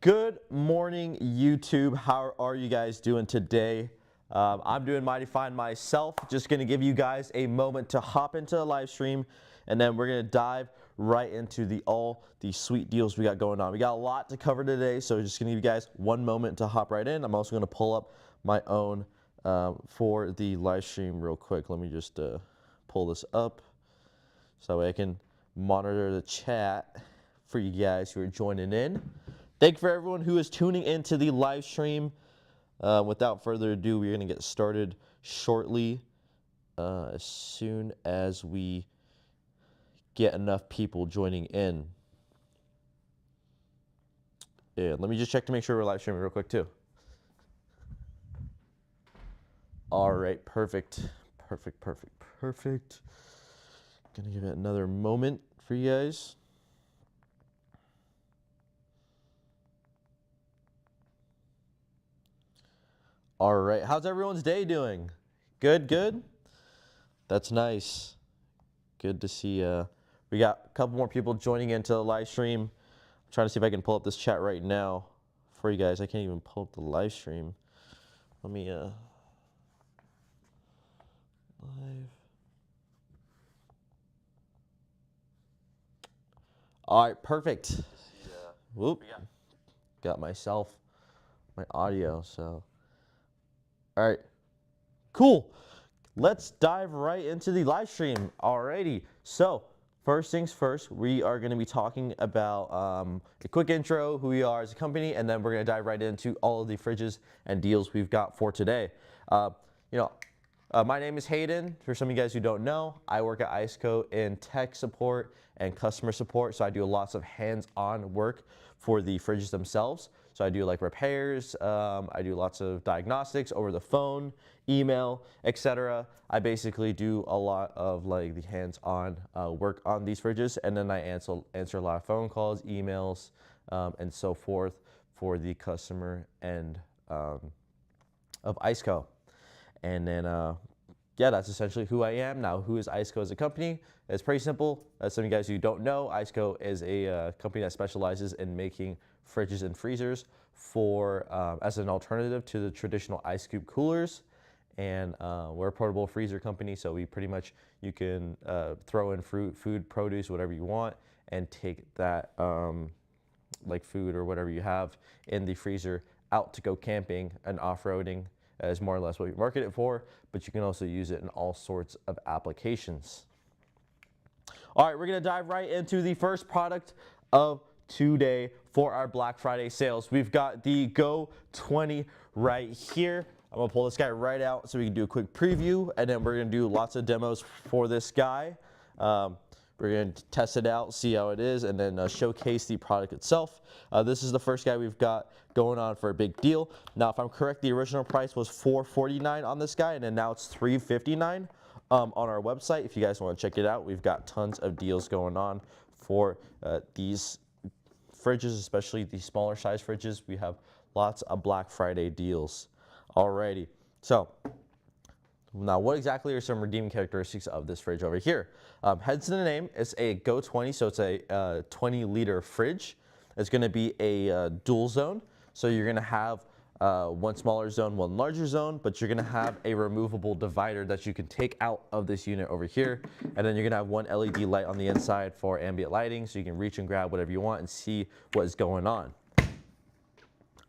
Good morning, YouTube. How are you guys doing today? I'm doing mighty fine myself. Just going to give you guys a moment to hop into the live stream, and then we're going to dive right into all the sweet deals we got going on. We got a lot to cover today, so just going to give you guys one moment to hop right in. I'm also going to pull up my own for the live stream real quick. Let me just pull this up so that way I can monitor the chat for you guys who are joining in. Thank you for everyone who is tuning into the live stream. Without further ado, we're going to get started shortly as soon as we get enough people joining in. Yeah, let me just check to make sure we're live streaming real quick too. All right, perfect. Gonna give it another moment for you guys. All right, how's everyone's day doing? Good? That's nice. Good to see we got a couple more people joining into the live stream. I'm trying to see if I can pull up this chat right now for you guys. I can't even pull up the live stream. Let me live. All right, perfect. Yeah. Whoop. Got myself my audio, so. All right, cool. Let's dive right into the live stream. Alrighty, so first things first, we are going to be talking about a quick intro, who we are as a company, and then we're going to dive right into all of the fridges and deals we've got for today. My name is Hayden. For some of you guys who don't know, I work at ICECO in tech support and customer support, so I do lots of hands-on work for the fridges themselves. So I do like repairs, I do lots of diagnostics over the phone, email, etc. I basically do a lot of like the hands-on work on these fridges, and then I answer a lot of phone calls, emails, and so forth for the customer end of ICECO. And then, yeah, that's essentially who I am. Now, who is ICECO as a company? It's pretty simple. As some of you guys who don't know, ICECO is a company that specializes in making fridges and freezers for as an alternative to the traditional ice cube coolers. And we're a portable freezer company, so we pretty much, you can throw in fruit, food, produce, whatever you want, and take that like food or whatever you have in the freezer out to go camping and off-roading. Is more or less what we market it for, but you can also use it in all sorts of applications. All right, we're gonna dive right into the first product of today for our Black Friday sales. We've got the GO20 right here. I'm gonna pull this guy right out so we can do a quick preview, and then we're gonna do lots of demos for this guy. We're going to test it out, see how it is, and then showcase the product itself. This is the first guy we've got going on for a big deal. Now, if I'm correct, the original price was $449 on this guy, and then now it's $359 on our website. If you guys want to check it out, we've got tons of deals going on for these fridges, especially the smaller size fridges. We have lots of Black Friday deals. Alrighty, so now, what exactly are some redeeming characteristics of this fridge over here? Heads to the name, it's a GO20, so it's a 20-liter fridge. It's going to be a dual zone, so you're going to have one smaller zone, one larger zone, but you're going to have a removable divider that you can take out of this unit over here, and then you're going to have one LED light on the inside for ambient lighting, so you can reach and grab whatever you want and see what is going on.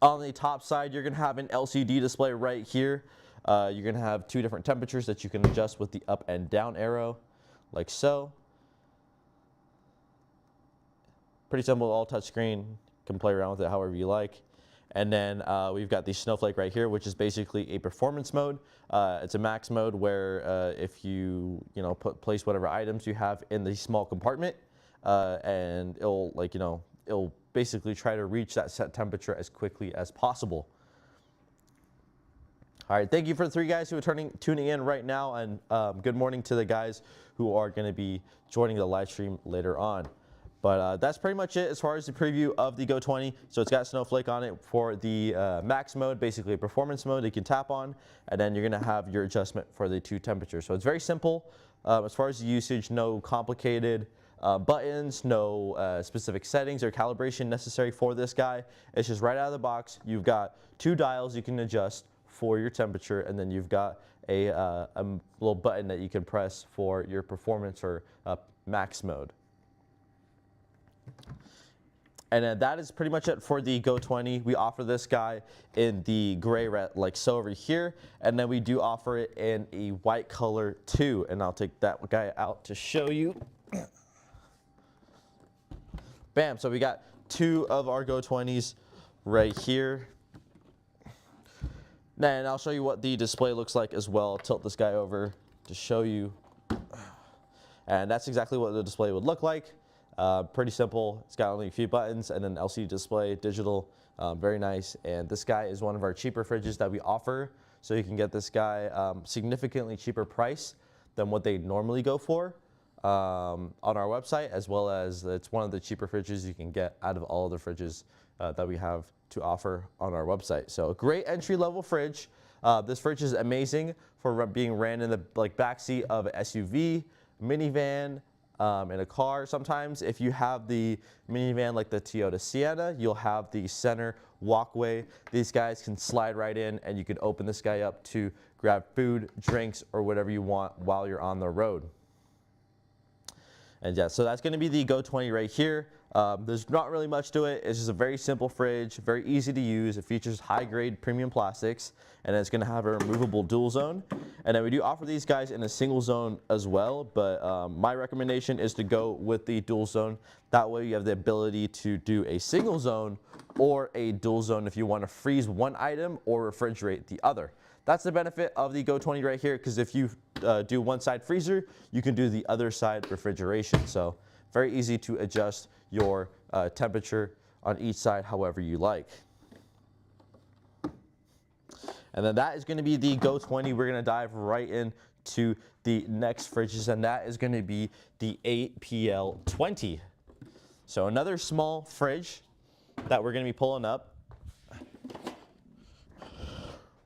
On the top side, you're going to have an LCD display right here. You're going to have two different temperatures that you can adjust with the up and down arrow, like so. Pretty simple, all touchscreen. You can play around with it however you like. And then we've got the snowflake right here, which is basically a performance mode. It's a max mode where if you place whatever items you have in the small compartment, and it'll basically try to reach that set temperature as quickly as possible. All right, thank you for the three guys who are tuning in right now, and good morning to the guys who are going to be joining the live stream later on. But that's pretty much it as far as the preview of the GO20. So it's got Snowflake on it for the max mode, basically a performance mode you can tap on, and then you're going to have your adjustment for the two temperatures. So it's very simple. As far as the usage, no complicated buttons, no specific settings or calibration necessary for this guy. It's just right out of the box. You've got 2 dials you can adjust for your temperature, and then you've got a little button that you can press for your performance or max mode. And that is pretty much it for the GO20. We offer this guy in the gray red, like so over here, and then we do offer it in a white color too. And I'll take that guy out to show you. Bam, so we got 2 of our GO20s right here. And I'll show you what the display looks like as well. I'll tilt this guy over to show you. And that's exactly what the display would look like. Pretty simple. It's got only a few buttons and an LCD display, digital, very nice. And this guy is one of our cheaper fridges that we offer. So you can get this guy significantly cheaper price than what they normally go for on our website, as well as it's one of the cheaper fridges you can get out of all of the fridges that we have to offer on our website. So a great entry-level fridge. This fridge is amazing for being ran in the back seat of an SUV, minivan, in a car. Sometimes if you have the minivan like the Toyota Sienna, you'll have the center walkway. These guys can slide right in, and you can open this guy up to grab food, drinks, or whatever you want while you're on the road. And yeah, so that's going to be the GO20 right here. There's not really much to it. It's just a very simple fridge, very easy to use. It features high-grade premium plastics, and it's going to have a removable dual zone. And then we do offer these guys in a single zone as well, but my recommendation is to go with the dual zone. That way you have the ability to do a single zone or a dual zone if you want to freeze one item or refrigerate the other. That's the benefit of the GO20 right here, because if you do one side freezer, you can do the other side refrigeration. So very easy to adjust your temperature on each side however you like. And then that is going to be the GO20. We're going to dive right into the next fridges, and that is going to be the APL20. So another small fridge that we're going to be pulling up.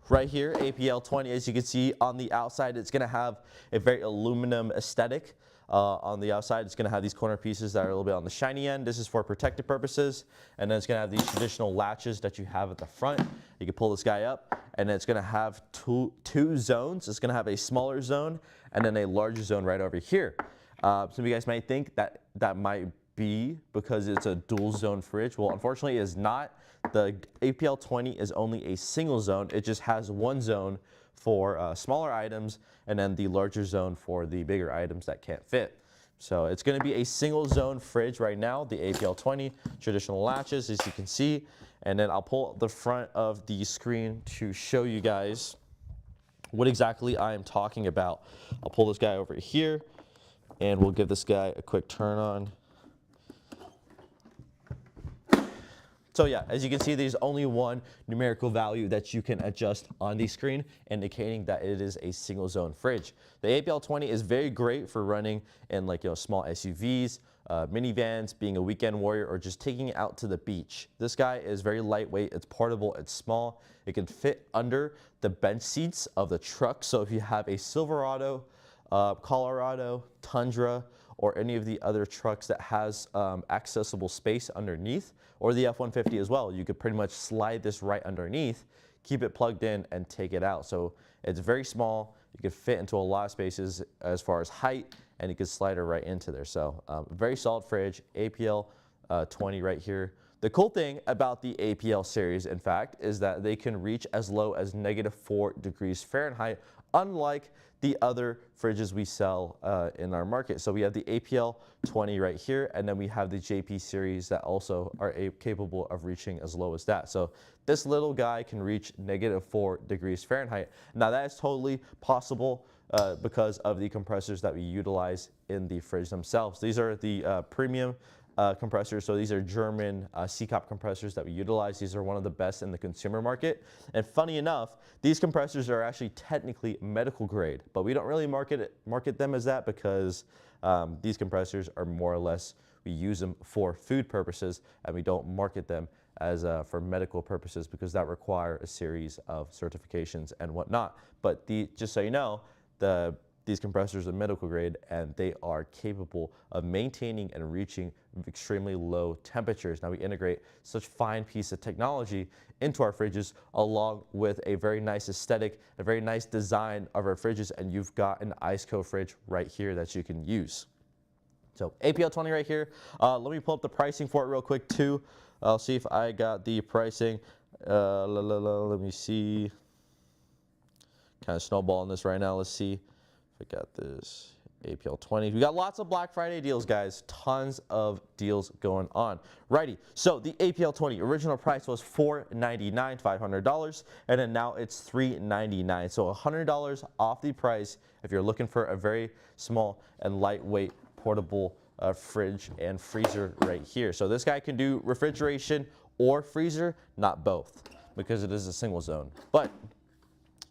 Right here, APL20, as you can see on the outside, it's going to have a very aluminum aesthetic. On the outside, it's going to have these corner pieces that are a little bit on the shiny end. This is for protective purposes. And then it's going to have these traditional latches that you have at the front. You can pull this guy up, and it's going to have two zones. It's going to have a smaller zone and then a larger zone right over here. Some of you guys might think that that might be because it's a dual zone fridge. Well, unfortunately, it is not. The APL20 is only a single zone. It just has one zone for smaller items, and then the larger zone for the bigger items that can't fit. So it's going to be a single zone fridge right now, the APL20, traditional latches, as you can see. And then I'll pull the front of the screen to show you guys what exactly I am talking about. I'll pull this guy over here, and we'll give this guy a quick turn on. So yeah, as you can see, there's only one numerical value that you can adjust on the screen, indicating that it is a single zone fridge. The APL20 is very great for running in small SUVs, minivans, being a weekend warrior, or just taking it out to the beach. This guy is very lightweight, it's portable, it's small. It can fit under the bench seats of the truck. So if you have a Silverado, Colorado, Tundra, or any of the other trucks that has accessible space underneath, or the F-150 as well, you could pretty much slide this right underneath, keep it plugged in, and take it out. So it's very small. You could fit into a lot of spaces as far as height, and you could slide it right into there. So very solid fridge, APL 20 right here. The cool thing about the APL series, in fact, is that they can reach as low as -4 degrees Fahrenheit, unlike the other fridges we sell in our market. So we have the APL 20 right here, and then we have the JP series that also are capable of reaching as low as that. So this little guy can reach -4 degrees Fahrenheit. Now that is totally possible because of the compressors that we utilize in the fridge themselves. These are the premium compressors. So these are German ICECO compressors that we utilize. These are one of the best in the consumer market. And funny enough, these compressors are actually technically medical grade, but we don't really market them as that because these compressors are more or less, we use them for food purposes, and we don't market them as for medical purposes because that require a series of certifications and whatnot. But just so you know, the these compressors are medical grade, and they are capable of maintaining and reaching extremely low temperatures. Now we integrate such fine piece of technology into our fridges, along with a very nice aesthetic, a very nice design of our fridges, and you've got an ICECO fridge right here that you can use. So APL20 right here. Let me pull up the pricing for it real quick too. I'll see if I got the pricing. Let me see. Kind of snowballing this right now. Let's see if I got this. APL20. We got lots of Black Friday deals, guys. Tons of deals going on. Righty. So the APL20 original price was $499, $500, and then now it's $399. So $100 off the price if you're looking for a very small and lightweight portable fridge and freezer right here. So this guy can do refrigeration or freezer, not both, because it is a single zone. But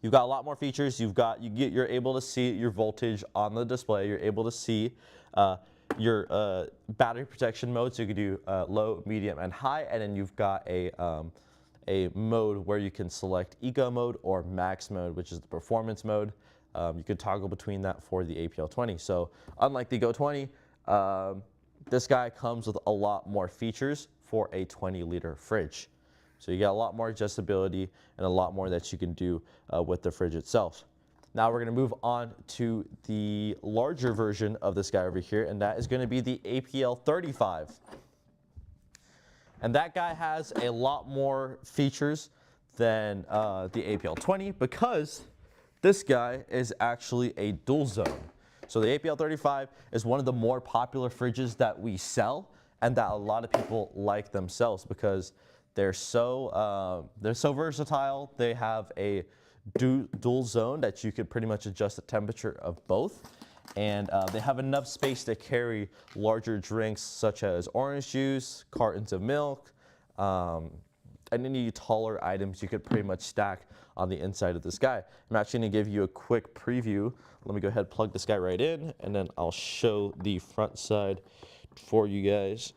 you've got a lot more features. You're able to see your voltage on the display. You're able to see your battery protection mode. So you can do low, medium, and high. And then you've got a mode where you can select eco mode or max mode, which is the performance mode. You could toggle between that for the APL20. So unlike the GO20, this guy comes with a lot more features for a 20-liter fridge. So you got a lot more adjustability and a lot more that you can do with the fridge itself. Now we're going to move on to the larger version of this guy over here, and that is going to be the APL35. And that guy has a lot more features than the APL20 because this guy is actually a dual zone. So the APL35 is one of the more popular fridges that we sell and that a lot of people like themselves because they're so versatile. They have a dual zone that you could pretty much adjust the temperature of both. And they have enough space to carry larger drinks such as orange juice, cartons of milk, and any taller items you could pretty much stack on the inside of this guy. I'm actually going to give you a quick preview. Let me go ahead and plug this guy right in, and then I'll show the front side for you guys.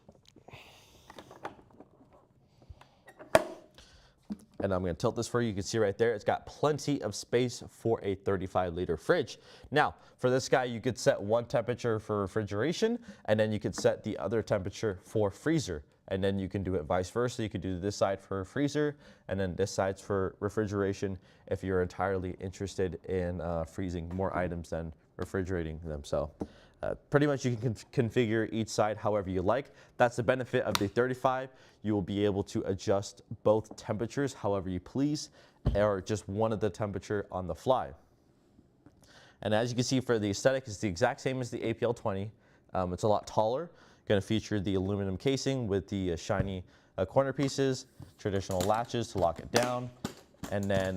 And I'm going to tilt this for you. You can see right there, it's got plenty of space for a 35-liter fridge. Now, for this guy, you could set one temperature for refrigeration, and then you could set the other temperature for freezer. And then you can do it vice versa. You could do this side for freezer, and then this side's for refrigeration if you're entirely interested in freezing more items than refrigerating them. So pretty much you can configure each side however you like. That's the benefit of the 35. You will be able to adjust both temperatures however you please, or just one of the temperature on the fly. And as you can see for the aesthetic, it's the exact same as the APL20. It's a lot taller. Going to feature the aluminum casing with the shiny corner pieces, traditional latches to lock it down, and then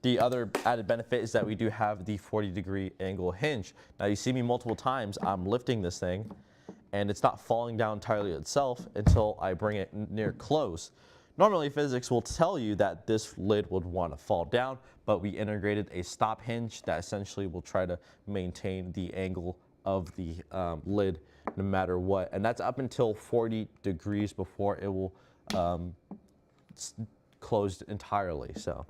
the other added benefit is that we do have the 40-degree angle hinge. Now you see me multiple times, I'm lifting this thing, and it's not falling down entirely itself until I bring it near close. Normally physics will tell you that this lid would want to fall down, but we integrated a stop hinge that essentially will try to maintain the angle of the lid no matter what, and that's up until 40 degrees before it will close entirely. So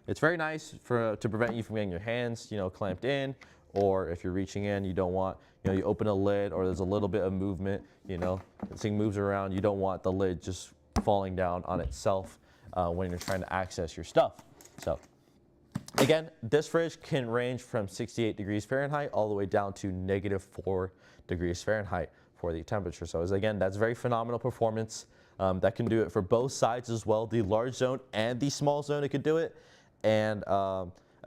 it's very nice to prevent you from getting your hands, clamped in, or if you're reaching in, you don't want, you open a lid or there's a little bit of movement, the thing moves around, you don't want the lid just falling down on itself when you're trying to access your stuff. So again, this fridge can range from 68 degrees Fahrenheit all the way down to -4 degrees Fahrenheit for the temperature. So again, that's very phenomenal performance. That can do it for both sides as well. The large zone and the small zone, it could do it. And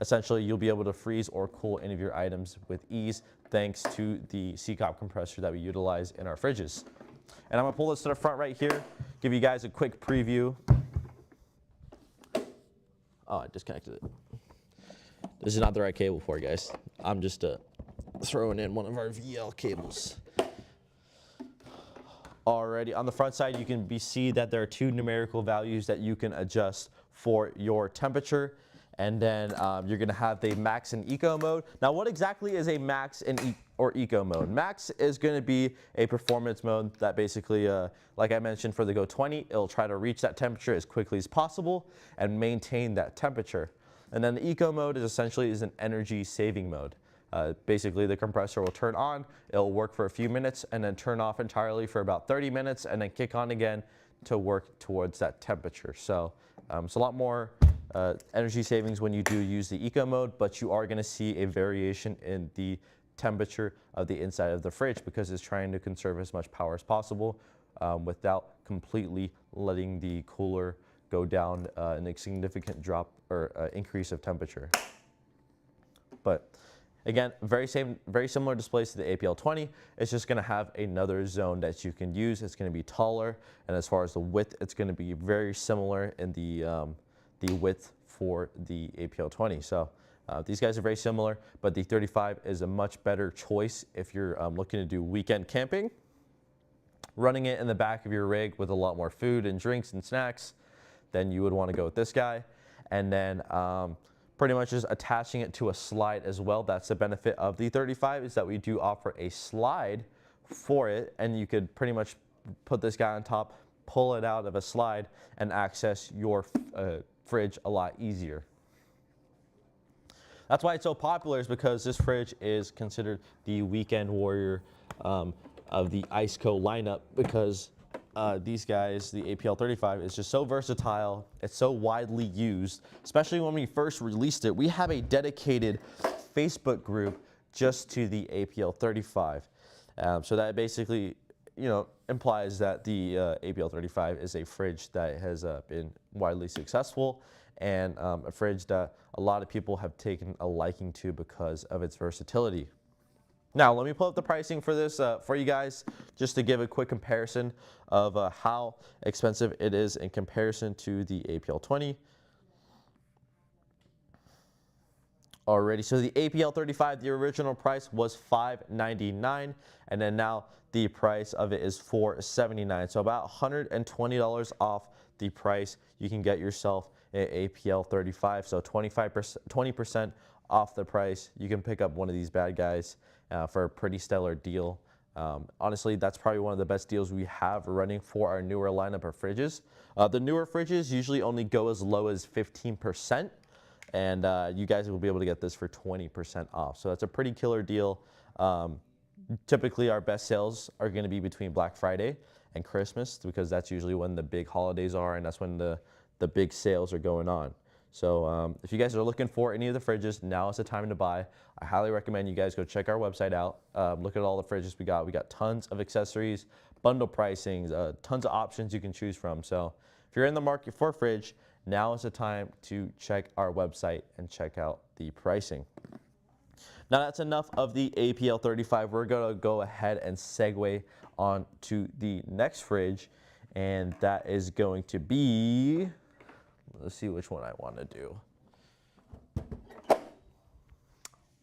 essentially, you'll be able to freeze or cool any of your items with ease thanks to the ICECO compressor that we utilize in our fridges. And I'm going to pull this to the front right here, give you guys a quick preview. Oh, I disconnected it. This is not the right cable for you guys. I'm just throwing in one of our VL cables. Alrighty, on the front side, you can see that there are two numerical values that you can adjust for your temperature. And then you're going to have the max and eco mode. Now, what exactly is a max and or eco mode? Max is going to be a performance mode that basically, like I mentioned for the GO20, it'll try to reach that temperature as quickly as possible and maintain that temperature. And then the eco mode is essentially an energy saving mode. Basically, the compressor will turn on, it'll work for a few minutes, and then turn off entirely for about 30 minutes, and then kick on again to work towards that temperature. So it's a lot more energy savings when you do use the eco mode, but you are going to see a variation in the temperature of the inside of the fridge because it's trying to conserve as much power as possible without completely letting the cooler go down in a significant drop or increase of temperature. But again, very similar displays to the APL20. It's just going to have another zone that you can use. It's going to be taller, and as far as the width, it's going to be very similar in the width for the APL20. So these guys are very similar, but the 35 is a much better choice if you're looking to do weekend camping. Running it in the back of your rig with a lot more food and drinks and snacks, then you would want to go with this guy. And then pretty much just attaching it to a slide as well. That's the benefit of the 35, is that we do offer a slide for it, and you could pretty much put this guy on top, pull it out of a slide, and access your fridge a lot easier. That's why it's so popular, is because this fridge is considered the weekend warrior of the ICECO lineup, because these guys, the APL35, is just so versatile. It's so widely used, especially when we first released it. We have a dedicated Facebook group just to the APL35. So that basically, implies that the APL35 is a fridge that has been widely successful, and a fridge that a lot of people have taken a liking to because of its versatility. Now, let me pull up the pricing for this for you guys, just to give a quick comparison of how expensive it is in comparison to the APL20. Alrighty, so the APL35, the original price was $599, and then now the price of it is $479. So about $120 off the price. You can get yourself an APL35, so 20% off the price. You can pick up one of these bad guys for a pretty stellar deal. Honestly, that's probably one of the best deals we have running for our newer lineup of fridges. The newer fridges usually only go as low as 15%, and you guys will be able to get this for 20% off. So that's a pretty killer deal. Typically, our best sales are going to be between Black Friday and Christmas, because that's usually when the big holidays are, and that's when the big sales are going on. So if you guys are looking for any of the fridges, now is the time to buy. I highly recommend you guys go check our website out. Look at all the fridges we got. We got tons of accessories, bundle pricings, tons of options you can choose from. So if you're in the market for a fridge, now is the time to check our website and check out the pricing. Now that's enough of the APL35. We're going to go ahead and segue on to the next fridge, and that is going to be, let's see which one I want to do.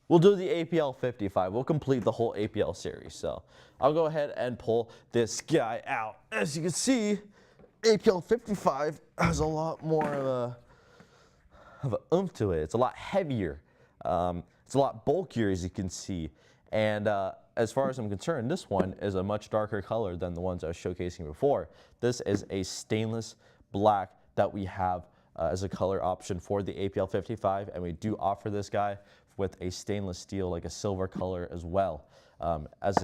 We'll do the APL55. We'll complete the whole APL series. So I'll go ahead and pull this guy out. As you can see, APL55 has a lot more of an oomph to it. It's a lot heavier. It's a lot bulkier, as you can see. And as far as I'm concerned, this one is a much darker color than the ones I was showcasing before. This is a stainless black that we have as a color option for the APL55, and we do offer this guy with a stainless steel, like a silver color as well. As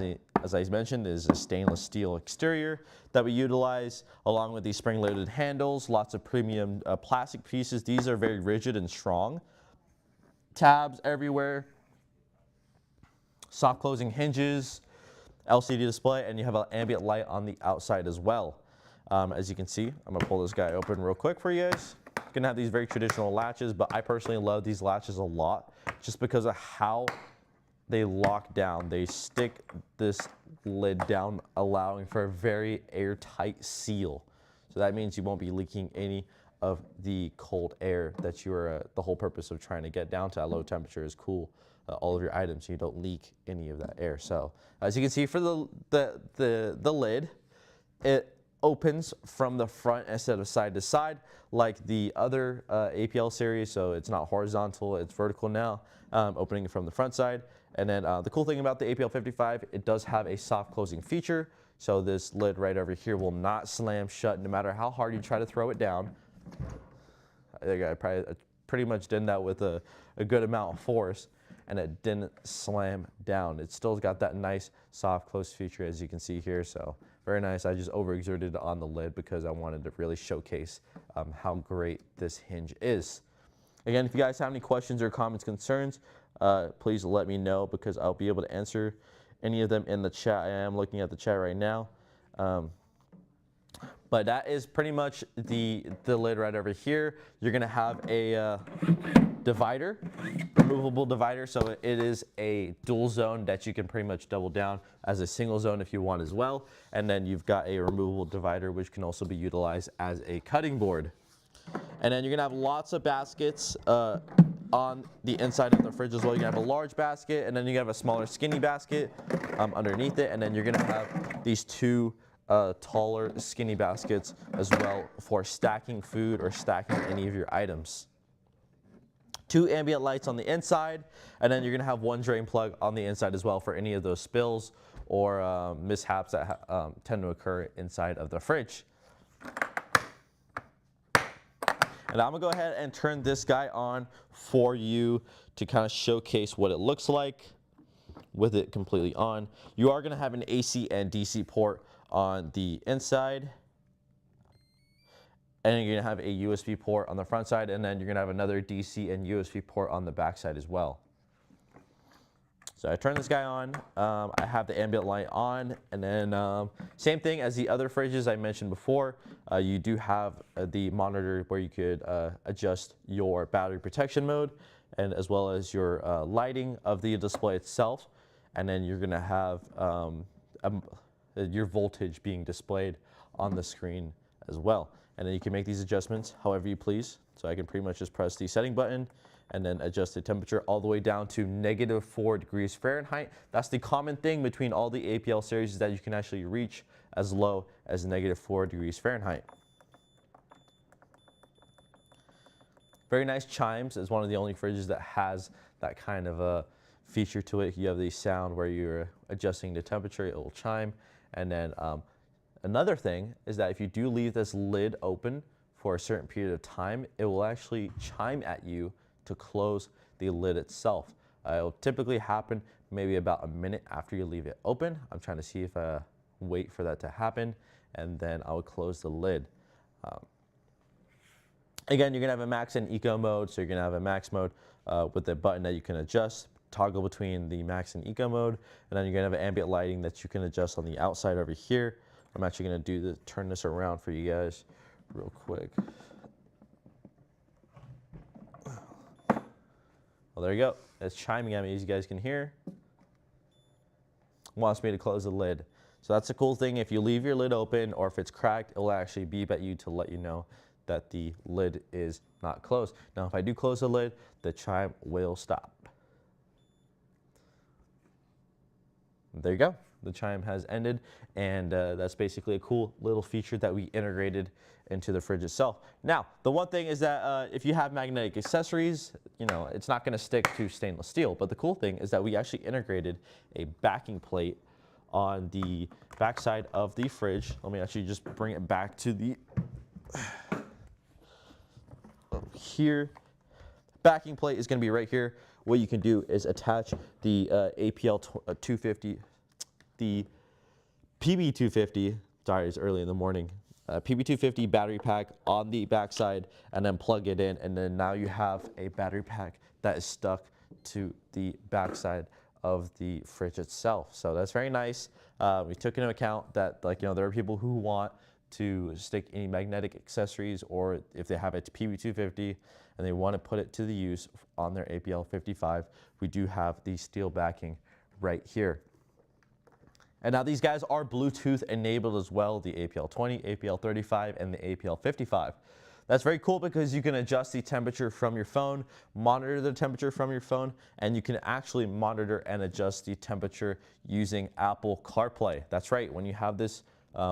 I mentioned, is a stainless steel exterior that we utilize, along with these spring-loaded handles, lots of premium plastic pieces. These are very rigid and strong. Tabs everywhere, soft closing hinges, LCD display, and you have an ambient light on the outside as well. As you can see, I'm gonna pull this guy open real quick for you guys. Gonna have these very traditional latches, but I personally love these latches a lot just because of how they lock down. They stick this lid down, allowing for a very airtight seal. So that means you won't be leaking any of the cold air that you're, the whole purpose of trying to get down to a low temperature is cool all of your items so you don't leak any of that air. So as you can see for the lid, it opens from the front instead of side to side like the other APL series. So it's not horizontal, it's vertical now, opening from the front side. And then the cool thing about the APL55, it does have a soft closing feature. So this lid right over here will not slam shut no matter how hard you try to throw it down. I think I pretty much did that with a good amount of force. and it didn't slam down. It still got that nice soft close feature, as you can see here. So very nice. I just overexerted on the lid because I wanted to really showcase how great this hinge is. Again, if you guys have any questions or comments, concerns, please let me know, because I'll be able to answer any of them in the chat. I am looking at the chat right now. But that is pretty much the lid right over here. You're gonna have a divider, removable divider. So it is a dual zone that you can pretty much double down as a single zone if you want as well. And then you've got a removable divider, which can also be utilized as a cutting board. And then you're gonna have lots of baskets on the inside of the fridge as well. You're gonna have a large basket, and then you have a smaller skinny basket underneath it. And then you're gonna have these two taller skinny baskets as well for stacking food or stacking any of your items. 2 ambient lights on the inside, and then you're gonna have 1 drain plug on the inside as well for any of those spills or mishaps that tend to occur inside of the fridge. And I'm gonna go ahead and turn this guy on for you to kind of showcase what it looks like with it completely on. You are gonna have an AC and DC port on the inside, and then you're gonna have a USB port on the front side, and then you're gonna have another DC and USB port on the back side as well. So I turn this guy on, I have the ambient light on, and then same thing as the other fridges I mentioned before, you do have the monitor where you could adjust your battery protection mode, and as well as your lighting of the display itself. And then you're gonna have your voltage being displayed on the screen as well. And then you can make these adjustments however you please. So I can pretty much just press the setting button and then adjust the temperature all the way down to -4 degrees Fahrenheit. That's the common thing between all the APL series, is that you can actually reach as low as -4 degrees Fahrenheit. Very nice chimes. It's one of the only fridges that has that kind of a feature to it. You have the sound where you're adjusting the temperature, it will chime. And then another thing is that if you do leave this lid open for a certain period of time, it will actually chime at you to close the lid itself. It will typically happen maybe about a minute after you leave it open. I'm trying to see if I wait for that to happen, and then I will close the lid. Again, you're gonna have a max and eco mode, so you're gonna have a max mode with a button that you can adjust, toggle between the max and eco mode, and then you're gonna have an ambient lighting that you can adjust on the outside over here. I'm actually gonna turn this around for you guys real quick. Well, there you go. It's chiming at me, as you guys can hear. Wants me to close the lid. So that's a cool thing. If you leave your lid open or if it's cracked, it will actually beep at you to let you know that the lid is not closed. Now, if I do close the lid, the chime will stop. There you go. The chime has ended, and that's basically a cool little feature that we integrated into the fridge itself. Now, the one thing is that if you have magnetic accessories, you know, it's not gonna stick to stainless steel, but the cool thing is that we actually integrated a backing plate on the backside of the fridge. Let me actually just bring it back to the here. Backing plate is gonna be right here. What you can do is attach the APL 250, the PB250, sorry, it's early in the morning, PB250 battery pack on the backside, and then plug it in, and then now you have a battery pack that is stuck to the backside of the fridge itself. So that's very nice. We took into account that, like, you know, there are people who want to stick any magnetic accessories, or if they have a PB250 and they want to put it to the use on their APL 55, we do have the steel backing right here. And now these guys are Bluetooth enabled as well, the APL 20, APL 35, and the APL 55. That's very cool because you can adjust the temperature from your phone, monitor the temperature from your phone, and you can actually monitor and adjust the temperature using Apple CarPlay. That's right, when you have this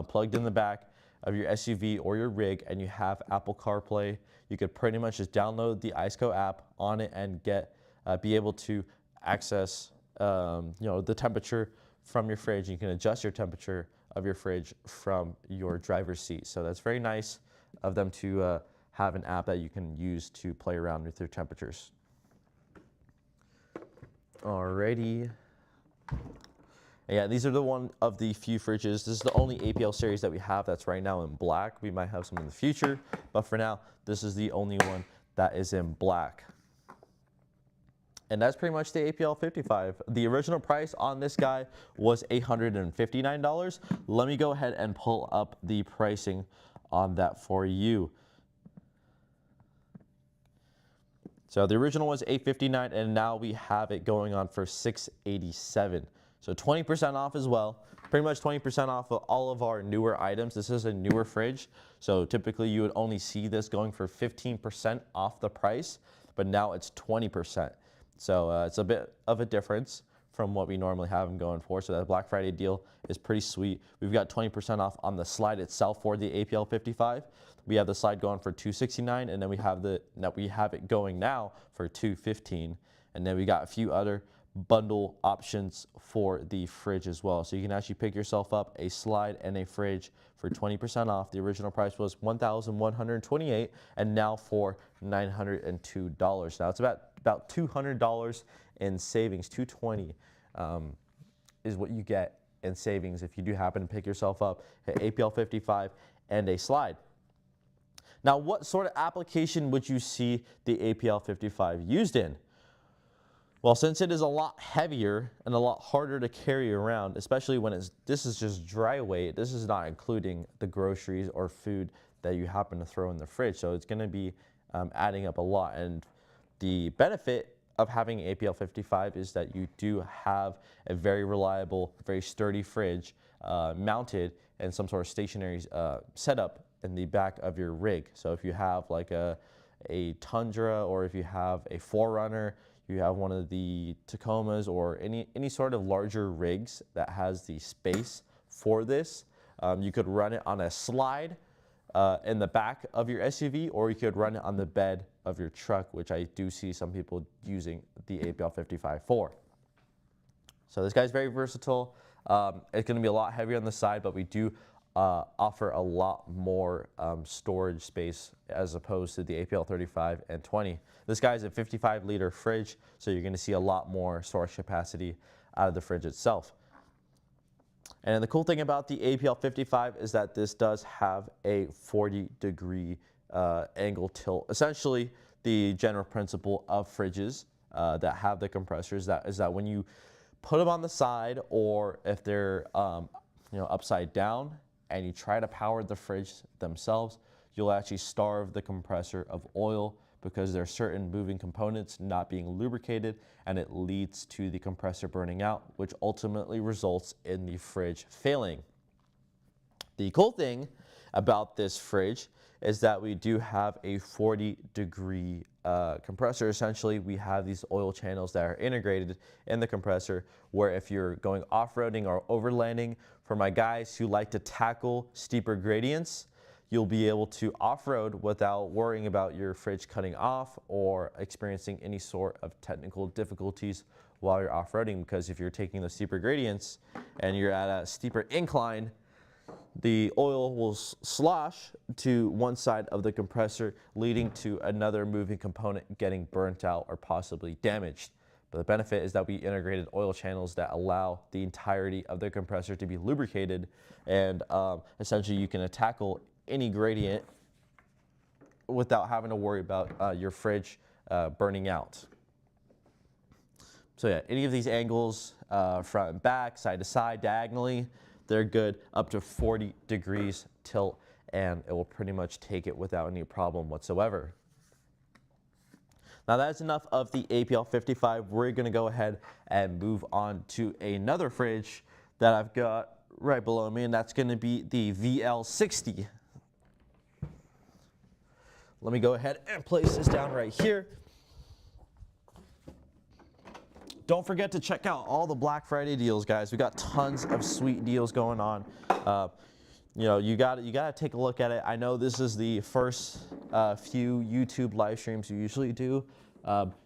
plugged in the back of your SUV or your rig and you have Apple CarPlay, you could pretty much just download the ICECO app on it and be able to access you know, the temperature from your fridge. You can adjust your temperature of your fridge from your driver's seat. So that's very nice of them to have an app that you can use to play around with your temperatures. Alrighty. Yeah, these are the one of the few fridges. This is the only APL series that we have that's right now in black. We might have some in the future, but for now, this is the only one that is in black. And that's pretty much the APL 55. The original price on this guy was $859. Let me go ahead and pull up the pricing on that for you. So the original was $859, and now we have it going on for $687. So 20% off as well. Pretty much 20% off of all of our newer items. This is a newer fridge, so typically you would only see this going for 15% off the price, but now it's 20%. So it's a bit of a difference from what we normally have them going for. So that Black Friday deal is pretty sweet. We've got 20% off on the slide itself for the APL 55. We have the slide going for $269, and then we have it going now for $215. And then we got a few other bundle options for the fridge as well. So you can actually pick yourself up a slide and a fridge for 20% off. The original price was $1,128, and now for $902. Now it's about $200 in savings. $220 is what you get in savings if you do happen to pick yourself up an APL 55 and a slide. Now, what sort of application would you see the APL 55 used in? Well, since it is a lot heavier and a lot harder to carry around, especially when this is just dry weight, this is not including the groceries or food that you happen to throw in the fridge. So it's going to be adding up a lot. And the benefit of having APL 55 is that you do have a very reliable, very sturdy fridge mounted in some sort of stationary setup in the back of your rig. So if you have like a Tundra, or if you have a 4Runner, you have one of the Tacomas, or any sort of larger rigs that has the space for this, you could run it on a slide in the back of your SUV, or you could run it on the bed of your truck, which I do see some people using the APL 55 for. So this guy's very versatile. It's going to be a lot heavier on the side, but we do offer a lot more storage space as opposed to the APL 35 and 20. This guy's a 55-liter fridge, so you're going to see a lot more storage capacity out of the fridge itself. And the cool thing about the APL 55 is that this does have a 40-degree angle tilt. Essentially, the general principle of fridges that have the compressors is that when you put them on the side, or if they're upside down, and you try to power the fridge themselves, you'll actually starve the compressor of oil, because there are certain moving components not being lubricated, and it leads to the compressor burning out, which ultimately results in the fridge failing. The cool thing about this fridge is that we do have a 40-degree compressor. Essentially, we have these oil channels that are integrated in the compressor, where if you're going off-roading or overlanding, for my guys who like to tackle steeper gradients, you'll be able to off-road without worrying about your fridge cutting off or experiencing any sort of technical difficulties while you're off-roading, because if you're taking the steeper gradients and you're at a steeper incline, the oil will slosh to one side of the compressor, leading to another moving component getting burnt out or possibly damaged. But the benefit is that we integrated oil channels that allow the entirety of the compressor to be lubricated, and essentially you can tackle any gradient without having to worry about your fridge burning out. So yeah, any of these angles, front and back, side to side, diagonally, they're good up to 40 degrees tilt, and it will pretty much take it without any problem whatsoever. Now that's enough of the APL 55. We're going to go ahead and move on to another fridge that I've got right below me, and that's going to be the VL60. Let me go ahead and place this down right here. Don't forget to check out all the Black Friday deals, guys. We got tons of sweet deals going on. You gotta take a look at it. I know this is the first few YouTube live streams we usually do.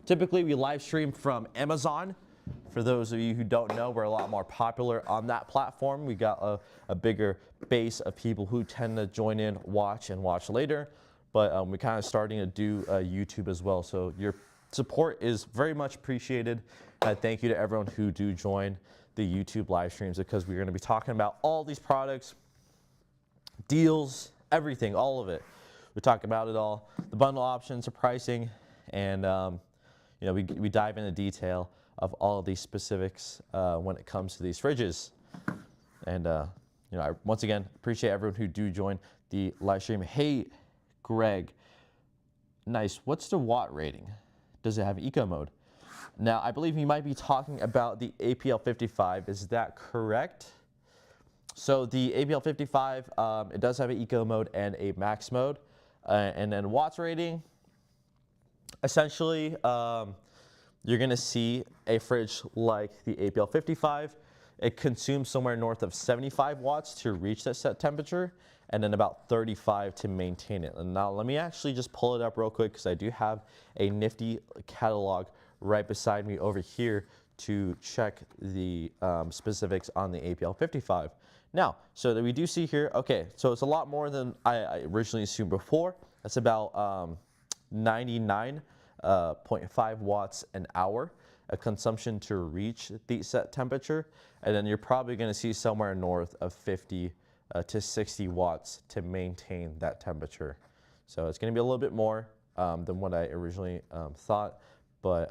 Typically, we live stream from Amazon. For those of you who don't know, we're a lot more popular on that platform. We got a bigger base of people who tend to join in, watch, and watch later. But we're kind of starting to do YouTube as well. So you're support is very much appreciated. Thank you to everyone who do join the YouTube live streams, because we're going to be talking about all these products, deals, everything, all of it. We talk about it all, the bundle options, the pricing, and you know, we dive into detail of all of these specifics when it comes to these fridges. And you know, I once again appreciate everyone who do join the live stream. Hey, Greg, nice. What's the watt rating? Does it have eco mode? Now, I believe you might be talking about the APL55. Is that correct? So the APL55, it does have an eco mode and a max mode. And then watts rating, essentially, you're going to see a fridge like the APL55. It consumes somewhere north of 75 watts to reach that set temperature, and then about 35 to maintain it. And now let me actually just pull it up real quick, because I do have a nifty catalog right beside me over here to check the specifics on the APL55. Now, so that we do see here, okay, so it's a lot more than I originally assumed before. That's about 99.5 watts an hour, a consumption to reach the set temperature. And then you're probably going to see somewhere north of 50 to 60 watts to maintain that temperature. So it's going to be a little bit more than what I originally thought, but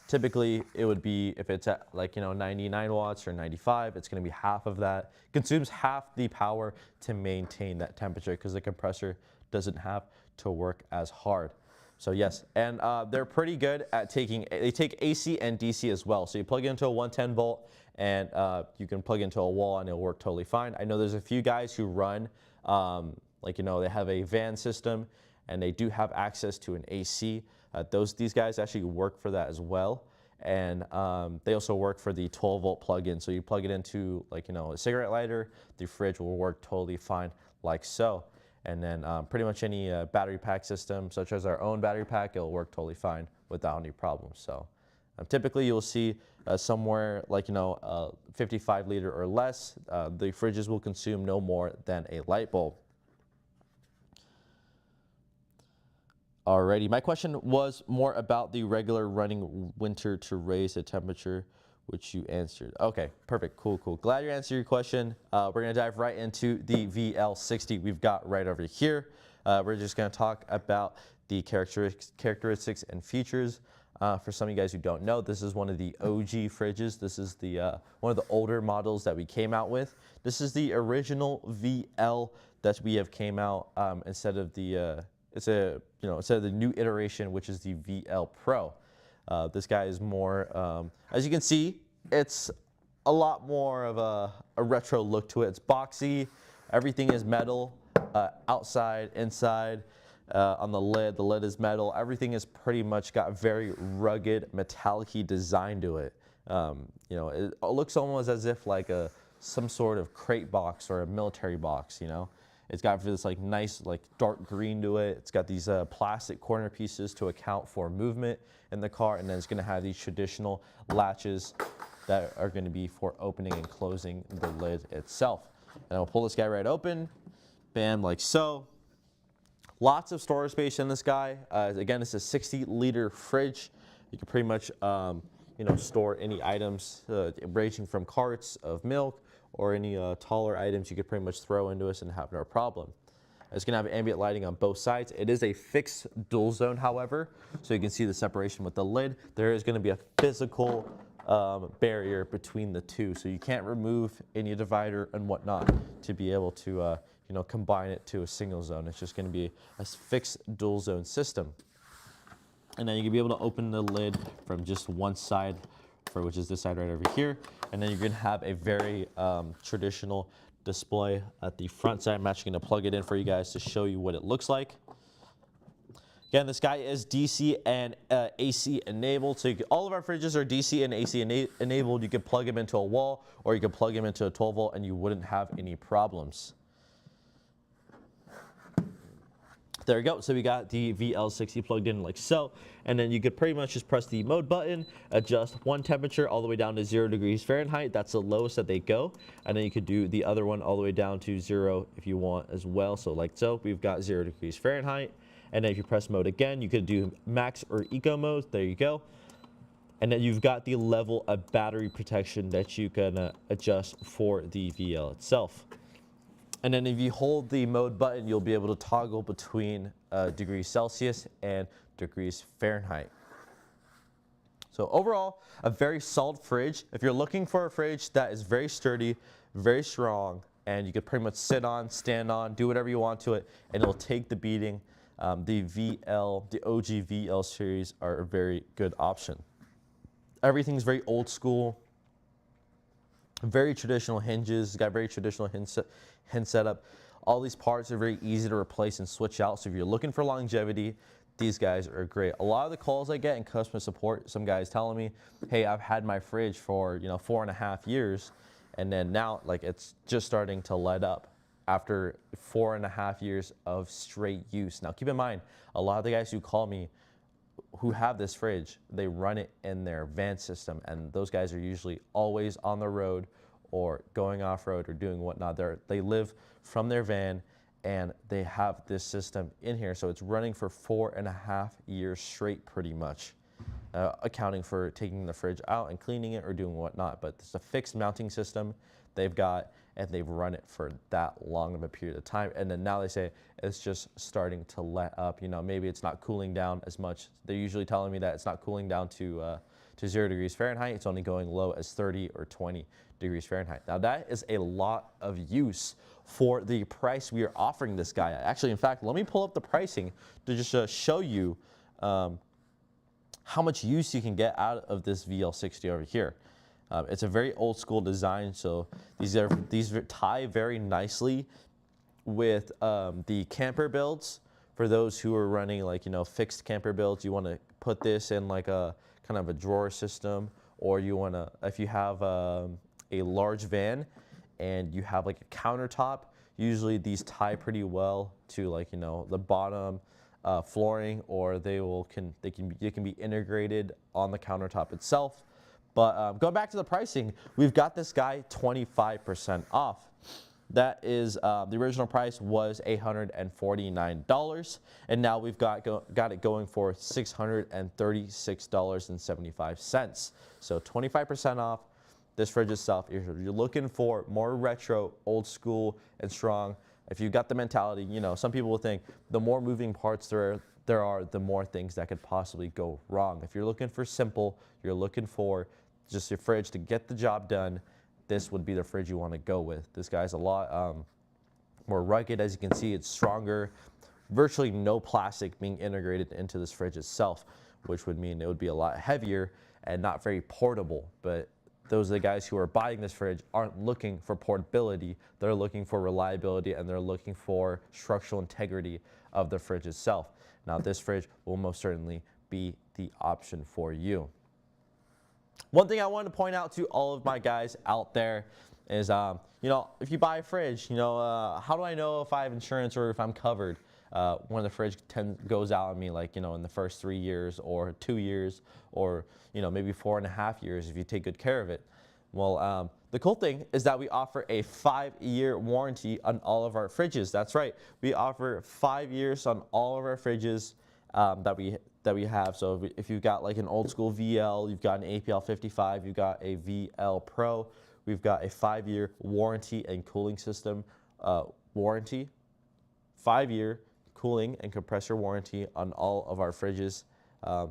typically it would be, if it's at like, you know, 99 watts or 95, it's going to be half of that. Consumes half the power to maintain that temperature, because the compressor doesn't have to work as hard. So yes, and they're pretty good at they take AC and DC as well. So you plug it into a 110 volt, and you can plug it into a wall and it'll work totally fine. I know there's a few guys who run, like, you know, they have a van system and they do have access to an AC. These guys actually work for that as well. And they also work for the 12 volt plug-in. So you plug it into, like, you know, a cigarette lighter, the fridge will work totally fine like so. And then pretty much any battery pack system, such as our own battery pack, it'll work totally fine without any problems. So typically you'll see somewhere like, you know, 55 liter or less. The fridges will consume no more than a light bulb. Alrighty, my question was more about the regular running winter to raise the temperature, which you answered. Okay, perfect, cool. Glad you answered your question. We're gonna dive right into the VL60 we've got right over here. We're just gonna talk about the characteristics and features. For some of you guys who don't know, this is one of the OG fridges. This is the one of the older models that we came out with. This is the original VL that we have came out instead of the instead of the new iteration, which is the VL Pro. This guy is more, as you can see, it's a lot more of a retro look to it. It's boxy, everything is metal, outside, inside, on the lid is metal. Everything is pretty much got very rugged, metallic-y design to it. You know, it looks almost as if like some sort of crate box or a military box, you know. It's got this like nice like dark green to it. It's got these plastic corner pieces to account for movement in the car, and then it's going to have these traditional latches that are going to be for opening and closing the lid itself. And I'll pull this guy right open, bam, like so. Lots of storage space in this guy. Again, it's a 60-liter fridge. You can pretty much you know, store any items ranging from carts of milk or any taller items you could pretty much throw into us and have no problem. It's going to have ambient lighting on both sides. It is a fixed dual zone, however, so you can see the separation with the lid. There is going to be a physical barrier between the two, so you can't remove any divider and whatnot to be able to you know, combine it to a single zone. It's just going to be a fixed dual zone system. And then you can be able to open the lid from just one side, which is this side right over here. And then you're going to have a very traditional display at the front side. I'm actually going to plug it in for you guys to show you what it looks like. Again, this guy is DC and AC enabled. So all of our fridges are DC and AC enabled. You can plug them into a wall, or you can plug them into a 12 volt and you wouldn't have any problems. There we go. So we got the VL60 plugged in like so, and then you could pretty much just press the mode button, adjust one temperature all the way down to 0 degrees Fahrenheit. That's the lowest that they go. And then you could do the other one all the way down to 0 if you want as well. So like so, we've got 0 degrees Fahrenheit. And then if you press mode again, you could do max or eco mode. There you go. And then you've got the level of battery protection that you can adjust for the VL itself. And then if you hold the mode button, you'll be able to toggle between degrees Celsius and degrees Fahrenheit. So overall, a very solid fridge. If you're looking for a fridge that is very sturdy, very strong, and you can pretty much sit on, stand on, do whatever you want to it, and it'll take the beating, the OG VL series are a very good option. Everything's very old school, very traditional hinges, got very traditional hinge setup. All these parts are very easy to replace and switch out. So if you're looking for longevity, these guys are great. A lot of the calls I get in customer support, some guys telling me, hey, I've had my fridge for 4.5 years, and then now like it's just starting to light up after 4.5 years of straight use. Now keep in mind, a lot of the guys who call me who have this fridge, they run it in their van system, and those guys are usually always on the road or going off-road or doing whatnot. They live from their van, and they have this system in here, so it's running for 4.5 years straight pretty much, accounting for taking the fridge out and cleaning it or doing whatnot. But it's a fixed mounting system they've got, and they've run it for that long of a period of time. And then now they say it's just starting to let up. Maybe it's not cooling down as much. They're usually telling me that it's not cooling down to 0 degrees Fahrenheit. It's only going low as 30 or 20 degrees Fahrenheit. Now that is a lot of use for the price we are offering this guy. Actually, in fact, let me pull up the pricing to just show you how much use you can get out of this VL60 over here. It's a very old school design, so these tie very nicely with the camper builds. For those who are running fixed camper builds, you want to put this in like a kind of a drawer system, or you want to, if you have a large van and you have like a countertop, usually these tie pretty well to the bottom flooring, or they can be integrated on the countertop itself. But going back to the pricing, we've got this guy 25% off. That is, the original price was $849, and now we've got it going for $636.75. So 25% off this fridge itself. If you're looking for more retro, old school, and strong, if you've got the mentality, some people will think the more moving parts there are, the more things that could possibly go wrong. If you're looking for simple, you're looking for just your fridge to get the job done, this would be the fridge you want to go with. This guy's a lot more rugged. As you can see, it's stronger. Virtually no plastic being integrated into this fridge itself, which would mean it would be a lot heavier and not very portable. But those are the guys who are buying this fridge aren't looking for portability. They're looking for reliability, and they're looking for structural integrity of the fridge itself. Now, this fridge will most certainly be the option for you. One thing I wanted to point out to all of my guys out there is, if you buy a fridge, how do I know if I have insurance or if I'm covered when the fridge goes out on me, in the first 3 years or 2 years or, maybe 4.5 years if you take good care of it? Well, the cool thing is that we offer a 5-year warranty on all of our fridges. That's right. We offer 5 years on all of our fridges that we have. So if you've got like an old school VL, you've got an APL 55, you've got a VL Pro, we've got a 5-year warranty and cooling system warranty, 5-year cooling and compressor warranty on all of our fridges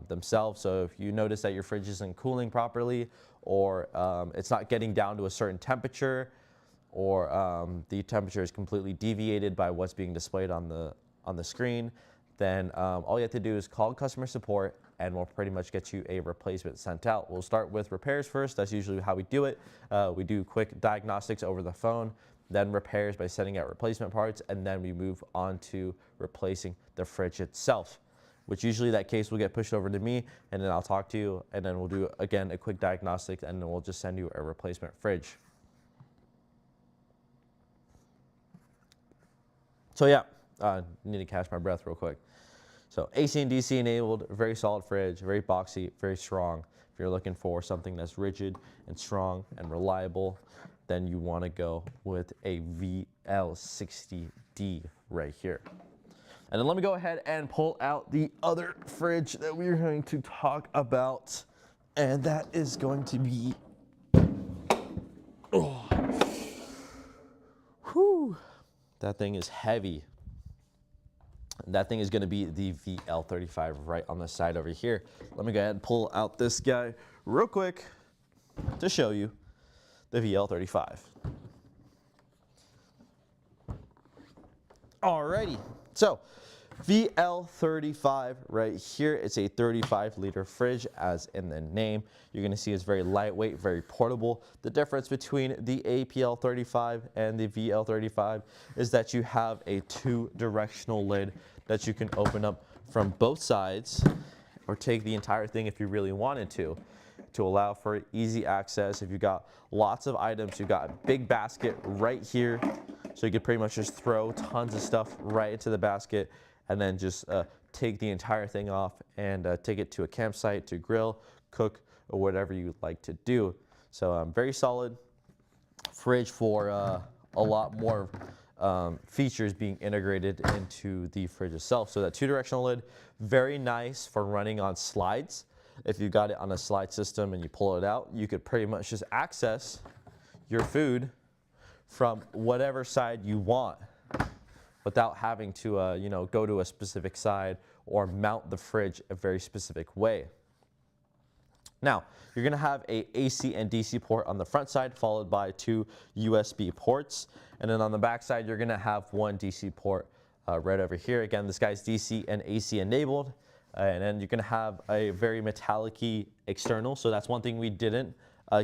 themselves. So if you notice that your fridge isn't cooling properly, or it's not getting down to a certain temperature, or the temperature is completely deviated by what's being displayed on the screen, then all you have to do is call customer support, and we'll pretty much get you a replacement sent out. We'll start with repairs first. That's usually how we do it. We do quick diagnostics over the phone, then repairs by sending out replacement parts, and then we move on to replacing the fridge itself, which usually that case will get pushed over to me, and then I'll talk to you, and then we'll do, again, a quick diagnostic, and then we'll just send you a replacement fridge. So yeah, need to catch my breath real quick. So AC and DC enabled, very solid fridge, very boxy, very strong. If you're looking for something that's rigid and strong and reliable, then you want to go with a VL60D right here. And then let me go ahead and pull out the other fridge that we're going to talk about. And that is going to be, oh, whew, that thing is heavy. That thing is going to be the VL35 right on the side over here. Let me go ahead and pull out this guy real quick to show you the VL35. Alrighty, so VL35 right here. It's a 35-liter fridge, as in the name. You're going to see it's very lightweight, very portable. The difference between the APL35 and the VL35 is that you have a 2-directional lid that you can open up from both sides, or take the entire thing if you really wanted to allow for easy access. If you've got lots of items, you've got a big basket right here, so you could pretty much just throw tons of stuff right into the basket and then just take the entire thing off and take it to a campsite to grill, cook, or whatever you'd like to do. So very solid fridge for a lot more features being integrated into the fridge itself. So that 2-directional lid, very nice for running on slides. If you got it on a slide system and you pull it out, you could pretty much just access your food from whatever side you want without having to you know, go to a specific side or mount the fridge a very specific way. Now, you're going to have a AC and DC port on the front side, followed by 2 USB ports. And then on the back side, you're going to have 1 DC port right over here. Again, this guy's DC and AC enabled. And then you're going to have a very metallic-y external. So that's one thing we didn't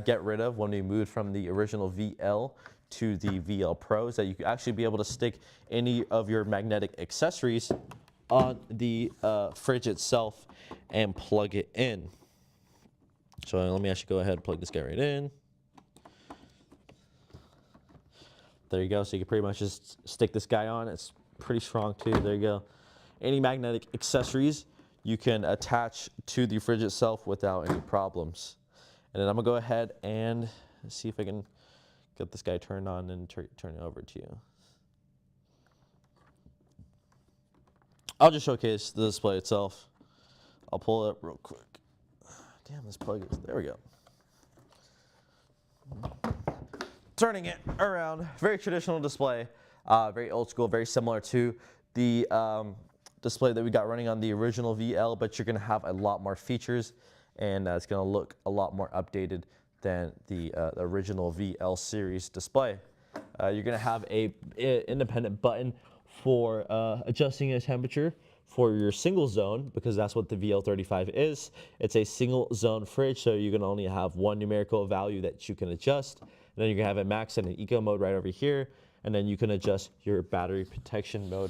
get rid of when we moved from the original VL to the VL Pro, is that you could actually be able to stick any of your magnetic accessories on the fridge itself and plug it in. So let me actually go ahead and plug this guy right in. There you go. So you can pretty much just stick this guy on. It's pretty strong too. There you go. Any magnetic accessories you can attach to the fridge itself without any problems. And then I'm gonna go ahead and see if I can get this guy turned on and turn it over to you. I'll just showcase the display itself. I'll pull it up real quick. Damn, this plug is, there we go. Turning it around, very traditional display, very old school, very similar to the display that we got running on the original VL, but you're gonna have a lot more features, and it's gonna look a lot more updated than the original VL series display. You're gonna have a independent button for adjusting the temperature for your single zone, because that's what the VL35 is. It's a single zone fridge, so you can only have 1 numerical value that you can adjust. And then you can have it max and an eco mode right over here, and then you can adjust your battery protection mode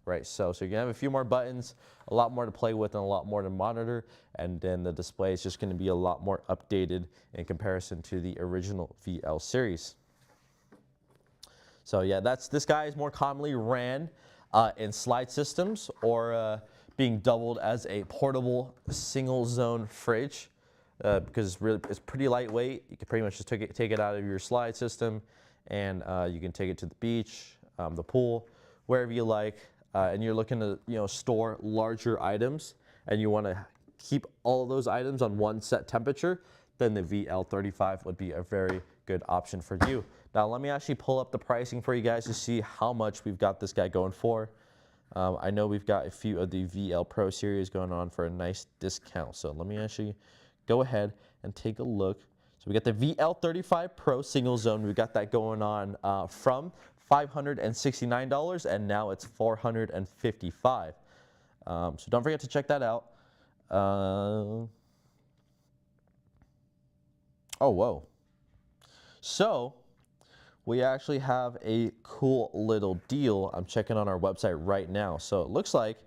right so. So you're gonna have a few more buttons, a lot more to play with, and a lot more to monitor, and then the display is just gonna be a lot more updated in comparison to the original VL series. So yeah, this guy is more commonly ran in slide systems, or being doubled as a portable single zone fridge, because it's pretty lightweight. You can pretty much just take it out of your slide system, and you can take it to the beach, the pool, wherever you like. And you're looking to store larger items, and you want to keep all of those items on one set temperature, then the VL35 would be a very good option for you. Now let me actually pull up the pricing for you guys to see how much we've got this guy going for. I know we've got a few of the VL Pro series going on for a nice discount. So let me actually go ahead and take a look. So we got the VL35 Pro single zone. We've got that going on from $569, and now it's $455. So don't forget to check that out. Oh, whoa. So we actually have a cool little deal. I'm checking on our website right now. So it looks like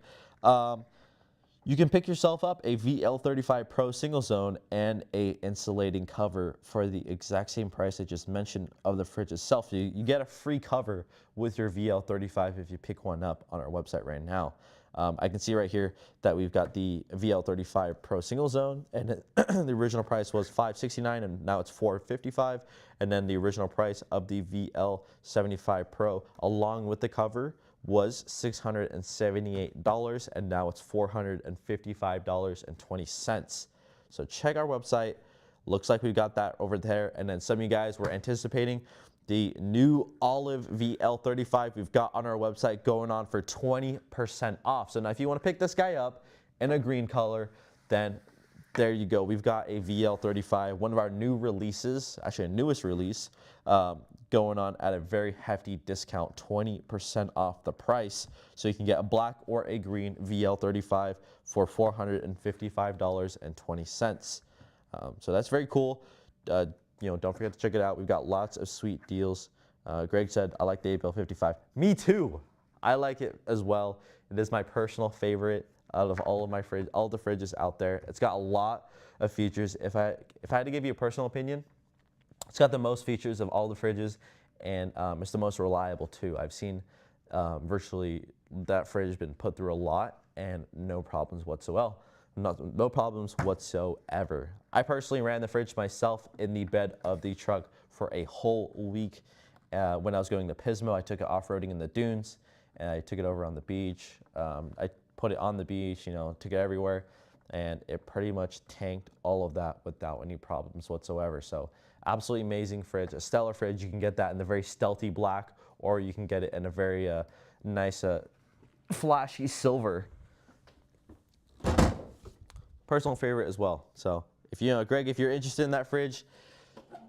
you can pick yourself up a VL35 Pro single zone and a insulating cover for the exact same price I just mentioned of the fridge itself. You get a free cover with your VL35 if you pick one up on our website right now. I can see right here that we've got the VL35 Pro single zone, and the original price was $569, and now it's $455. And then the original price of the VL75 Pro, along with the cover, was $678, and now it's $455.20. So check our website. Looks like we've got that over there. And then some of you guys were anticipating the new olive VL35 we've got on our website going on for 20% off. So now if you want to pick this guy up in a green color, then there you go. We've got a VL35, one of our new releases, actually a newest release, going on at a very hefty discount, 20% off the price. So you can get a black or a green VL35 for $455.20. So that's very cool. Don't forget to check it out. We've got lots of sweet deals. Greg said, I like the APL55. Me too. I like it as well. It is my personal favorite out of all of the fridges out there. It's got a lot of features. If I had to give you a personal opinion, it's got the most features of all the fridges, and it's the most reliable too. I've seen virtually that fridge has been put through a lot and no problems whatsoever. No problems whatsoever. I personally ran the fridge myself in the bed of the truck for a whole week. When I was going to Pismo, I took it off-roading in the dunes, and I took it over on the beach. I put it on the beach, took it everywhere, and it pretty much tanked all of that without any problems whatsoever. So absolutely amazing fridge, a stellar fridge. You can get that in the very stealthy black, or you can get it in a very nice flashy silver. Personal favorite as well. So if Greg, if you're interested in that fridge,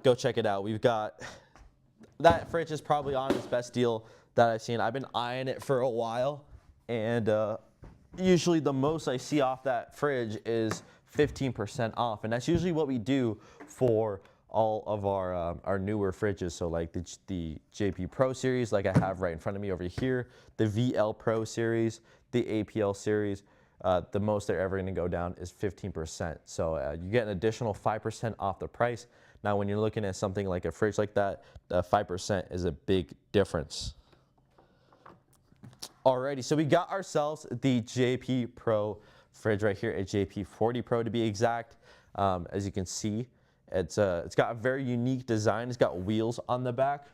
go check it out. We've got, that fridge is probably on its best deal that I've seen. I've been eyeing it for a while, and usually the most I see off that fridge is 15% off, and that's usually what we do for all of our newer fridges. So like the JP Pro series, like I have right in front of me over here, the VL Pro series, the APL series, the most they're ever going to go down is 15%. So you get an additional 5% off the price. Now when you're looking at something like a fridge like that, 5% is a big difference. Alrighty, so we got ourselves the JP Pro fridge right here, a JP 40 Pro to be exact. As you can see, it's got a very unique design. It's got wheels on the back.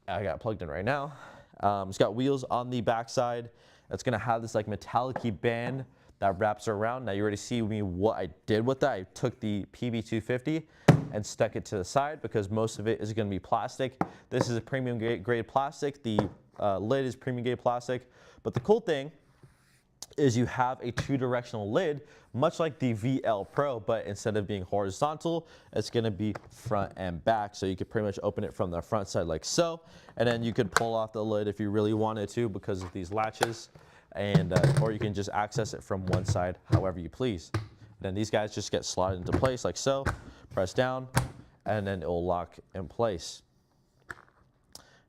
I got it plugged in right now. It's got wheels on the back side. It's gonna have this like metallic-y band that wraps around. Now you already see me what I did with that. I took the PB250 and stuck it to the side because most of it is gonna be plastic. This is a premium grade plastic. The lid is premium grade plastic. But the cool thing is you have a two-directional lid, much like the VL Pro, but instead of being horizontal, it's gonna be front and back. So you could pretty much open it from the front side like so, and then you could pull off the lid if you really wanted to because of these latches, and or you can just access it from one side however you please. Then these guys just get slotted into place like so, press down, and then it will lock in place.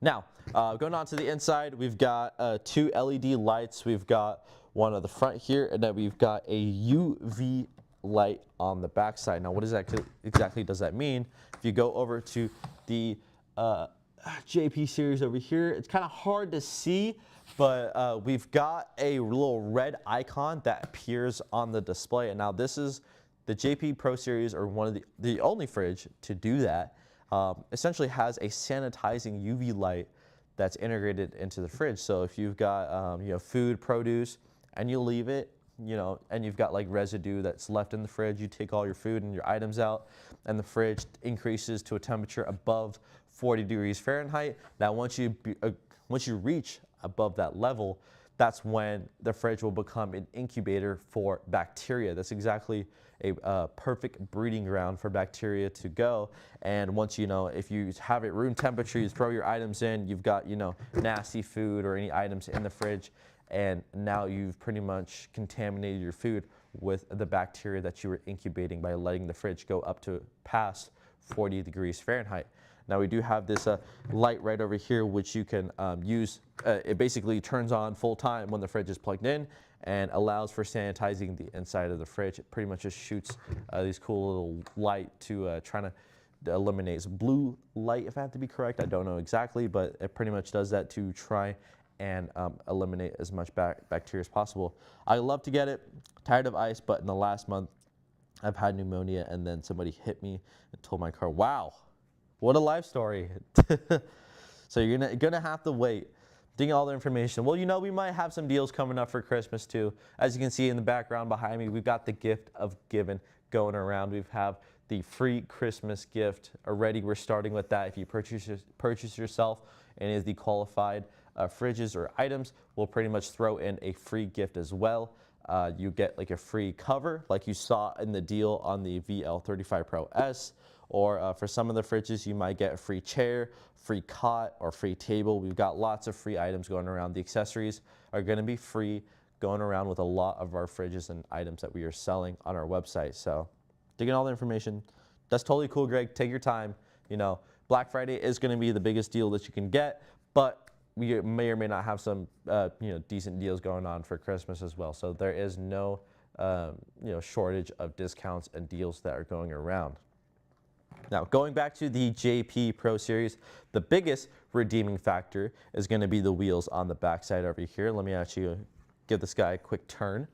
Now, going on to the inside, we've got two LED lights. We've got one on the front here, and then we've got a UV light on the back side. Now, what exactly does that mean? If you go over to the JP series over here, it's kind of hard to see, but we've got a little red icon that appears on the display. And now this is the JP Pro series, or one of the only fridge to do that. Essentially has a sanitizing UV light that's integrated into the fridge. So if you've got food, produce, and you leave it, and you've got like residue that's left in the fridge, you take all your food and your items out, and the fridge increases to a temperature above 40 degrees Fahrenheit. Now once you reach above that level, that's when the fridge will become an incubator for bacteria. That's exactly a perfect breeding ground for bacteria to go. And once if you have it room temperature, you throw your items in, you've got nasty food or any items in the fridge, and now you've pretty much contaminated your food with the bacteria that you were incubating by letting the fridge go up to past 40 degrees Fahrenheit. Now we do have this light right over here, which you can use. It basically turns on full time when the fridge is plugged in and allows for sanitizing the inside of the fridge. It pretty much just shoots these cool little light to trying to eliminate blue light, if I have to be correct. I don't know exactly, but it pretty much does that to try and eliminate as much bacteria as possible. I love to get it. Tired of ice, but in the last month, I've had pneumonia, and then somebody hit me and told my car, wow, what a life story. So you're gonna have to wait. Digging all the information. Well, you know, we might have some deals coming up for Christmas too. As you can see in the background behind me, we've got the gift of giving going around. We have the free Christmas gift already. We're starting with that. If you purchase yourself any of the qualified fridges or items, we'll pretty much throw in a free gift as well. You get like a free cover like you saw in the deal on the VL35 Pro S, or for some of the fridges you might get a free chair, free cot, or free table. We've got lots of free items going around. The accessories are going to be free going around with a lot of our fridges and items that we are selling on our website. So digging all the information, that's totally cool, Greg. Take your time. You know, Black Friday is going to be the biggest deal that you can get, but we may or may not have some decent deals going on for Christmas as well. So there is no shortage of discounts and deals that are going around. Now, going back to the JP Pro Series, the biggest redeeming factor is going to be the wheels on the backside over here. Let me actually give this guy a quick turn.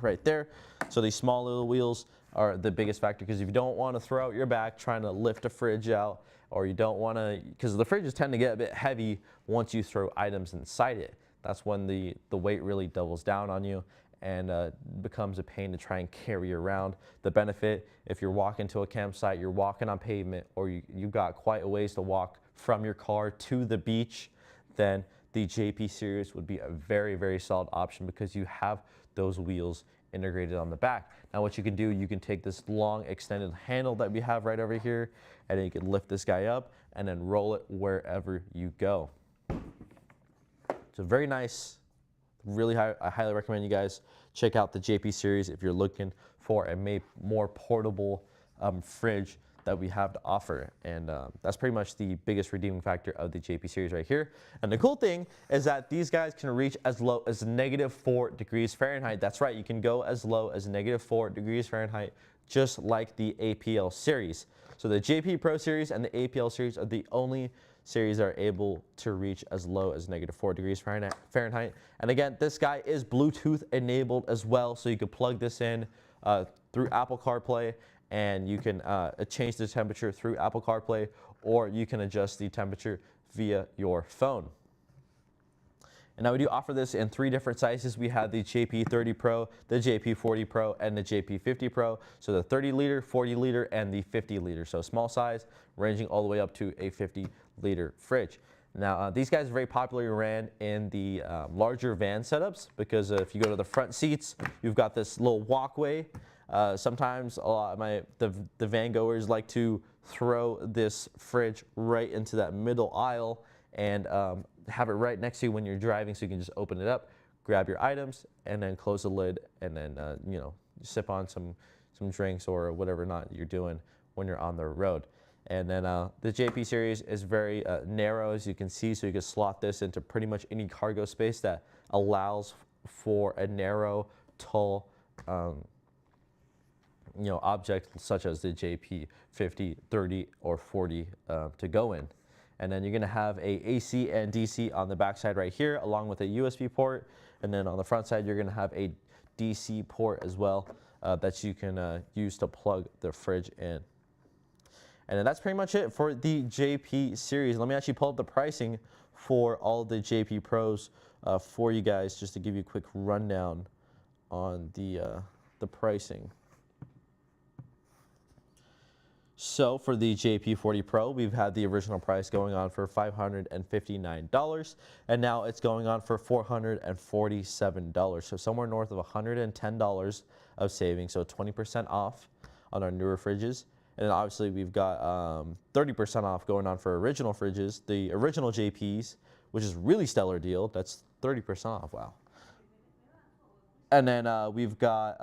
Right there. So these small little wheels are the biggest factor, because if you don't want to throw out your back trying to lift a fridge out, or you don't want to, because the fridges tend to get a bit heavy once you throw items inside it. That's when the weight really doubles down on you and becomes a pain to try and carry around. The benefit, if you're walking to a campsite, you're walking on pavement, or you've got quite a ways to walk from your car to the beach, then the JP Series would be a very, very solid option, because you have those wheels integrated on the back. Now what you can do, you can take this long extended handle that we have right over here, and then you can lift this guy up and then roll it wherever you go. So very nice. I highly recommend you guys check out the JP Series if you're looking for a more portable fridge that we have to offer. And that's pretty much the biggest redeeming factor of the JP Series right here. And the cool thing is that these guys can reach as low as -4 degrees Fahrenheit. That's right, you can go as low as -4 degrees Fahrenheit, just like the APL Series. So the JP Pro Series and the APL Series are the only series that are able to reach as low as -4 degrees Fahrenheit. And again, this guy is Bluetooth enabled as well, so you can plug this in through Apple CarPlay, and you can change the temperature through Apple CarPlay, or you can adjust the temperature via your phone. And now we do offer this in 3 different sizes. We have the JP30 Pro, the JP40 Pro, and the JP50 Pro. So the 30 liter, 40 liter, and the 50 liter. So small size, ranging all the way up to a 50 liter fridge. Now these guys are very popularly ran in the larger van setups, because if you go to the front seats, you've got this little walkway. Sometimes the van goers like to throw this fridge right into that middle aisle and have it right next to you when you're driving, so you can just open it up, grab your items, and then close the lid, and then sip on some drinks or whatever not you're doing when you're on the road. And then the JP Series is very narrow, as you can see, so you can slot this into pretty much any cargo space that allows for a narrow, tall object such as the JP50, 30, or 40 to go in. And then you're going to have a AC and DC on the back side right here, along with a USB port. And then on the front side, you're going to have a DC port as well that you can use to plug the fridge in. And then that's pretty much it for the JP Series. Let me actually pull up the pricing for all the JP Pros for you guys, just to give you a quick rundown on the pricing. So for the JP40 Pro, we've had the original price going on for $559, and now it's going on for $447. So somewhere north of $110 of savings, so 20% off on our newer fridges. And then obviously we've got 30% off going on for original fridges, the original JPs, which is really stellar deal. That's 30% off, wow. And then we've got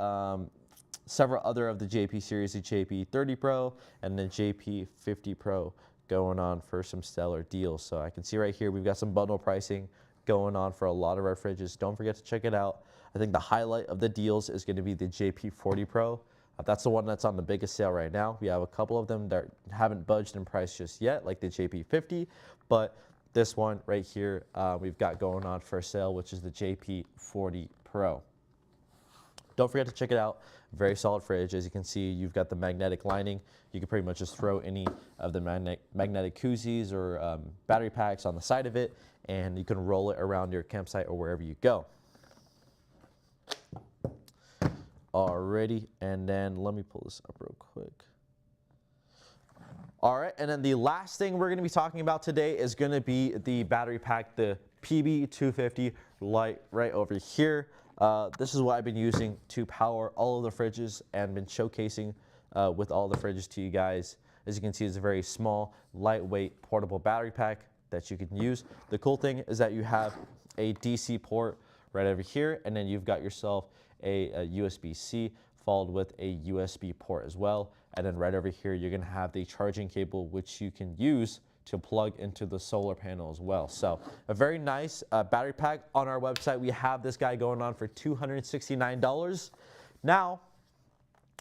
several other of the JP Series, the JP30 Pro and the JP50 Pro going on for some stellar deals. So I can see right here, we've got some bundle pricing going on for a lot of our fridges. Don't forget to check it out. I think the highlight of the deals is going to be the JP40 Pro. That's the one that's on the biggest sale right now. We have a couple of them that haven't budged in price just yet, like the JP50, but this one right here we've got going on for sale, which is the JP40 Pro. Don't forget to check it out. Very solid fridge. As you can see, you've got the magnetic lining. You can pretty much just throw any of the magnetic koozies or battery packs on the side of it, and you can roll it around your campsite or wherever you go. Alrighty, and then let me pull this up real quick. All right, and then the last thing we're going to be talking about today is going to be the battery pack, the PB250 Lite right over here. This is what I've been using to power all of the fridges and been showcasing with all the fridges to you guys. As you can see, it's a very small, lightweight, portable battery pack that you can use. The cool thing is that you have a DC port right over here, and then you've got yourself a USB-C followed with a USB port as well. And then right over here, you're gonna have the charging cable, which you can use to plug into the solar panel as well. So a very nice battery pack. On our website, we have this guy going on for $269. Now,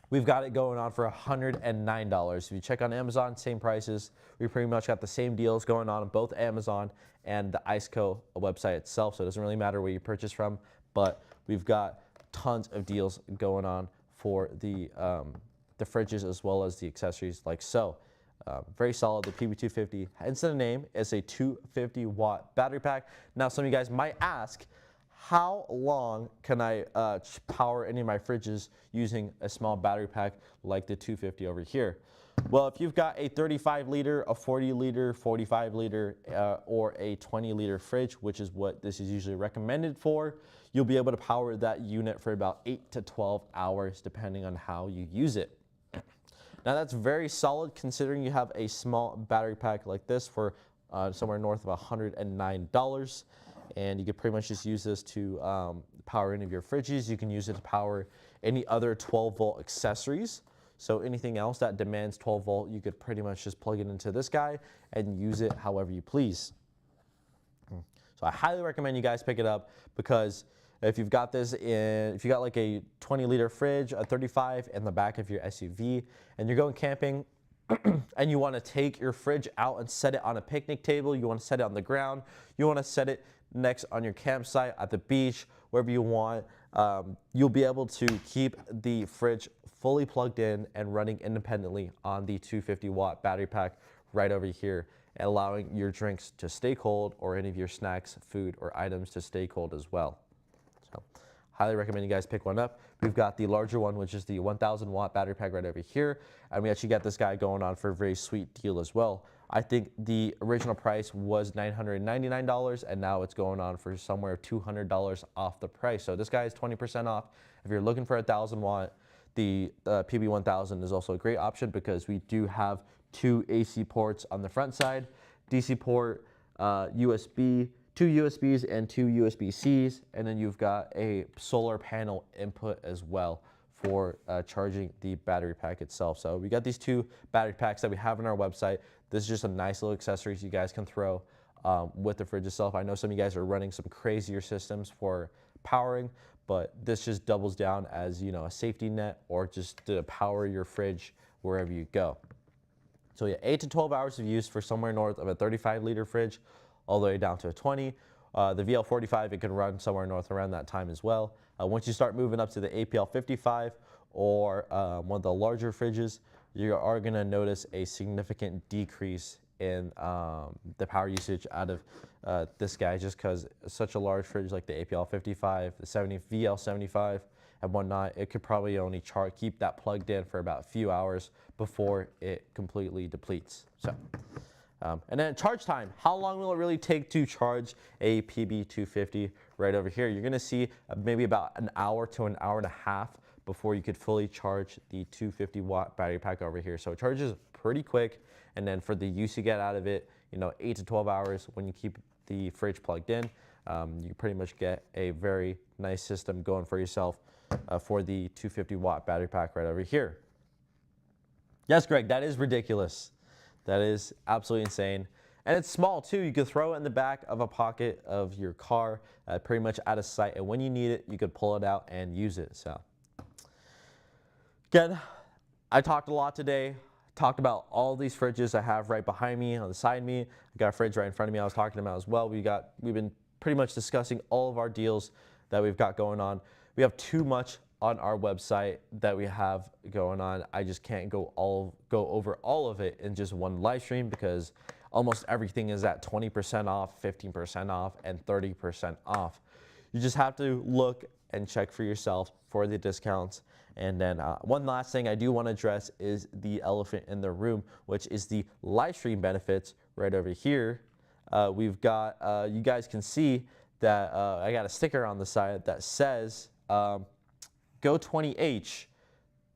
we've got it going on for $109. If you check on Amazon, same prices. We pretty much got the same deals going on both Amazon and the ICECO website itself, so it doesn't really matter where you purchase from, but we've got tons of deals going on for the fridges as well as the accessories like so. Very solid. The PB250, hence the name, is a 250-watt battery pack. Now, some of you guys might ask, how long can I power any of my fridges using a small battery pack like the 250 over here? Well, if you've got a 35-liter, a 40-liter, 45-liter, or a 20-liter fridge, which is what this is usually recommended for, you'll be able to power that unit for about 8 to 12 hours, depending on how you use it. Now, that's very solid considering you have a small battery pack like this for somewhere north of $109. And you can pretty much just use this to power any of your fridges. You can use it to power any other 12-volt accessories. So anything else that demands 12 volt, you could pretty much just plug it into this guy and use it however you please. So I highly recommend you guys pick it up, because if you've got this in, if you got like a 20-liter fridge, a 35 in the back of your SUV, and you're going camping and you want to take your fridge out and set it on a picnic table, you want to set it on the ground, you want to set it next on your campsite, at the beach, wherever you want, you'll be able to keep the fridge fully plugged in and running independently on the 250-watt battery pack right over here, allowing your drinks to stay cold or any of your snacks, food, or items to stay cold as well. So highly recommend you guys pick one up. We've got the larger one, which is the 1,000-watt battery pack right over here, and we actually got this guy going on for a very sweet deal as well. I think the original price was $999, and now it's going on for somewhere $200 off the price. So this guy is 20% off. If you're looking for a 1,000-watt, the PB1000 is also a great option, because we do have 2 AC ports on the front side, DC port, USB, 2 USBs and 2 USB-Cs, and then you've got a solar panel input as well for charging the battery pack itself. So we got these 2 battery packs that we have on our website. This is just a nice little accessories you guys can throw with the fridge itself. I know some of you guys are running some crazier systems for powering, but this just doubles down as, you know, a safety net, or just to power your fridge wherever you go. So yeah, 8 to 12 hours of use for somewhere north of a 35-liter fridge, all the way down to a 20. The VL45, it can run somewhere north around that time as well. Once you start moving up to the APL55 or one of the larger fridges, you are going to notice a significant decrease in the power usage out of this guy, just because such a large fridge like the APL55, the VL75, and whatnot, it could probably only keep that plugged in for about a few hours before it completely depletes. So, and then charge time. How long will it really take to charge a PB250 right over here? You're going to see maybe about an hour to an hour and a half before you could fully charge the 250-watt battery pack over here. So it charges pretty quick, and then for the use you get out of it, you know, 8 to 12 hours when you keep the fridge plugged in, you pretty much get a very nice system going for yourself for the 250-watt battery pack right over here. Yes, Greg, that is ridiculous. That is absolutely insane. And it's small too. You could throw it in the back of a pocket of your car, pretty much out of sight. And when you need it, you could pull it out and use it. So again, I talked a lot today. Talked about all these fridges I have right behind me, on the side of me. I got a fridge right in front of me I was talking about as well. We've been pretty much discussing all of our deals that we've got going on. We have too much on our website that we have going on. I just can't go over all of it in just one live stream because almost everything is at 20% off, 15% off, and 30% off. You just have to look and check for yourself for the discounts. And then one last thing I do want to address is the elephant in the room, which is the live stream benefits right over here. We've got, you guys can see that I got a sticker on the side that says GO20H.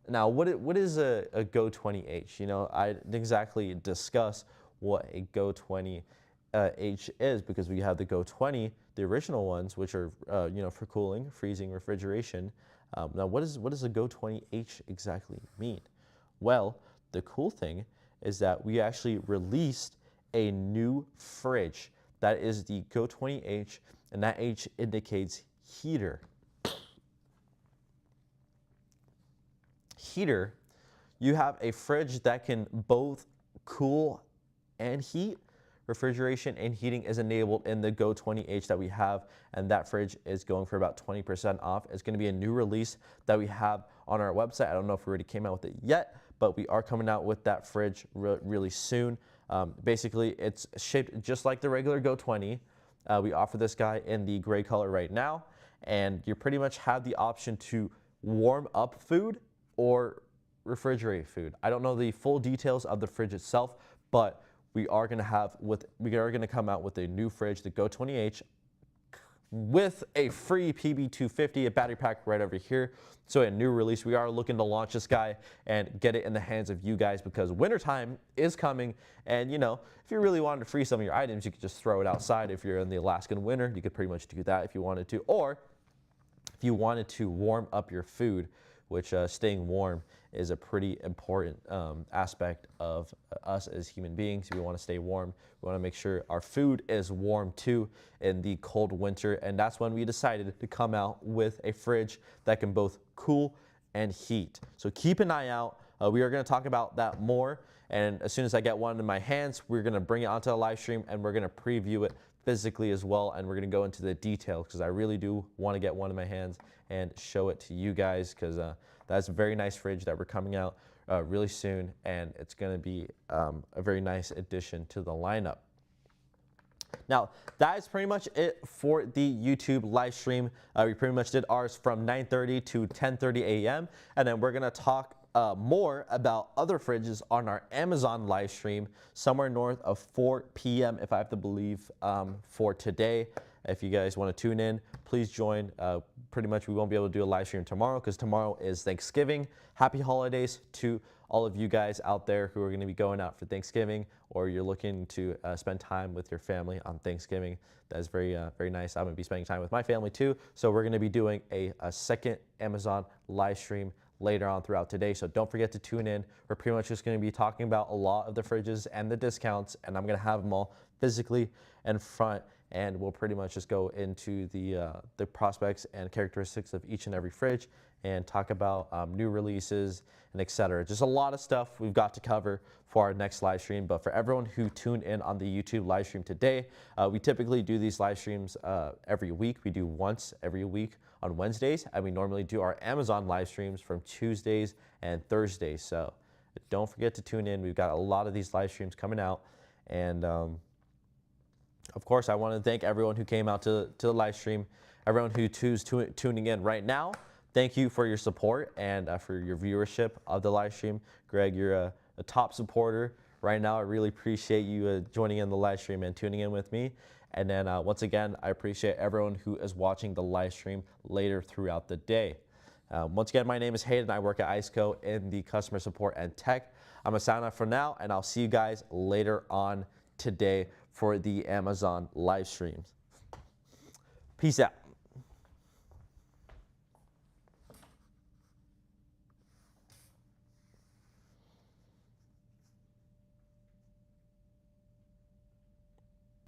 Now, what is a GO20H? You know, I didn't exactly discuss what a GO20H is because we have the GO20, the original ones, which are you know, for cooling, freezing, refrigeration. Now, what does a GO20H exactly mean? Well, the cool thing is that we actually released a new fridge that is the GO20H, and that H indicates heater. Heater, you have a fridge that can both cool and heat. Refrigeration and heating is enabled in the GO20H that we have, and that fridge is going for about 20% off. It's going to be a new release that we have on our website. I don't know if we already came out with it yet, but we are coming out with that fridge really soon. Basically, it's shaped just like the regular GO20. We offer this guy in the gray color right now, and you pretty much have the option to warm up food or refrigerate food. I don't know the full details of the fridge itself, but we are going to come out with a new fridge, the GO20H, with a free PB250, a battery pack right over here. So a new release. We are looking to launch this guy and get it in the hands of you guys because wintertime is coming. And you know, if you really wanted to freeze some of your items, you could just throw it outside. If you're in the Alaskan winter, you could pretty much do that if you wanted to. Or if you wanted to warm up your food, which staying warm is a pretty important aspect of us as human beings. We want to stay warm. We want to make sure our food is warm too in the cold winter. And that's when we decided to come out with a fridge that can both cool and heat. So keep an eye out. We are going to talk about that more. And as soon as I get one in my hands, we're going to bring it onto the live stream and we're going to preview it physically as well. And we're going to go into the details because I really do want to get one in my hands and show it to you guys because that's a very nice fridge that we're coming out really soon, and it's going to be a very nice addition to the lineup. Now, that is pretty much it for the YouTube live stream. We pretty much did ours from 9:30 to 10:30 a.m., and then we're going to talk more about other fridges on our Amazon live stream somewhere north of 4 p.m. if I have to believe for today. If you guys want to tune in, please join. Pretty much we won't be able to do a live stream tomorrow because tomorrow is Thanksgiving. Happy holidays to all of you guys out there who are going to be going out for Thanksgiving, or you're looking to spend time with your family on Thanksgiving. That is very nice. I'm going to be spending time with my family too. So we're going to be doing a second Amazon live stream later on throughout today. So don't forget to tune in. We're pretty much just going to be talking about a lot of the fridges and the discounts, and I'm going to have them all physically in front. And we'll pretty much just go into the prospects and characteristics of each and every fridge and talk about new releases and etc. Just a lot of stuff we've got to cover for our next live stream. But for everyone who tuned in on the YouTube live stream today, we typically do these live streams every week. We do once every week on Wednesdays, and we normally do our Amazon live streams from Tuesdays and Thursdays. So don't forget to tune in. We've got a lot of these live streams coming out, and of course, I want to thank everyone who came out to the live stream, everyone who's tuning in right now. Thank you for your support and for your viewership of the live stream. Greg, you're a top supporter right now. I really appreciate you joining in the live stream and tuning in with me. And then once again, I appreciate everyone who is watching the live stream later throughout the day. Once again, my name is Hayden. I work at ICECO in the customer support and tech. I'm going to sign off for now, and I'll see you guys later on today for the Amazon live streams. Peace out.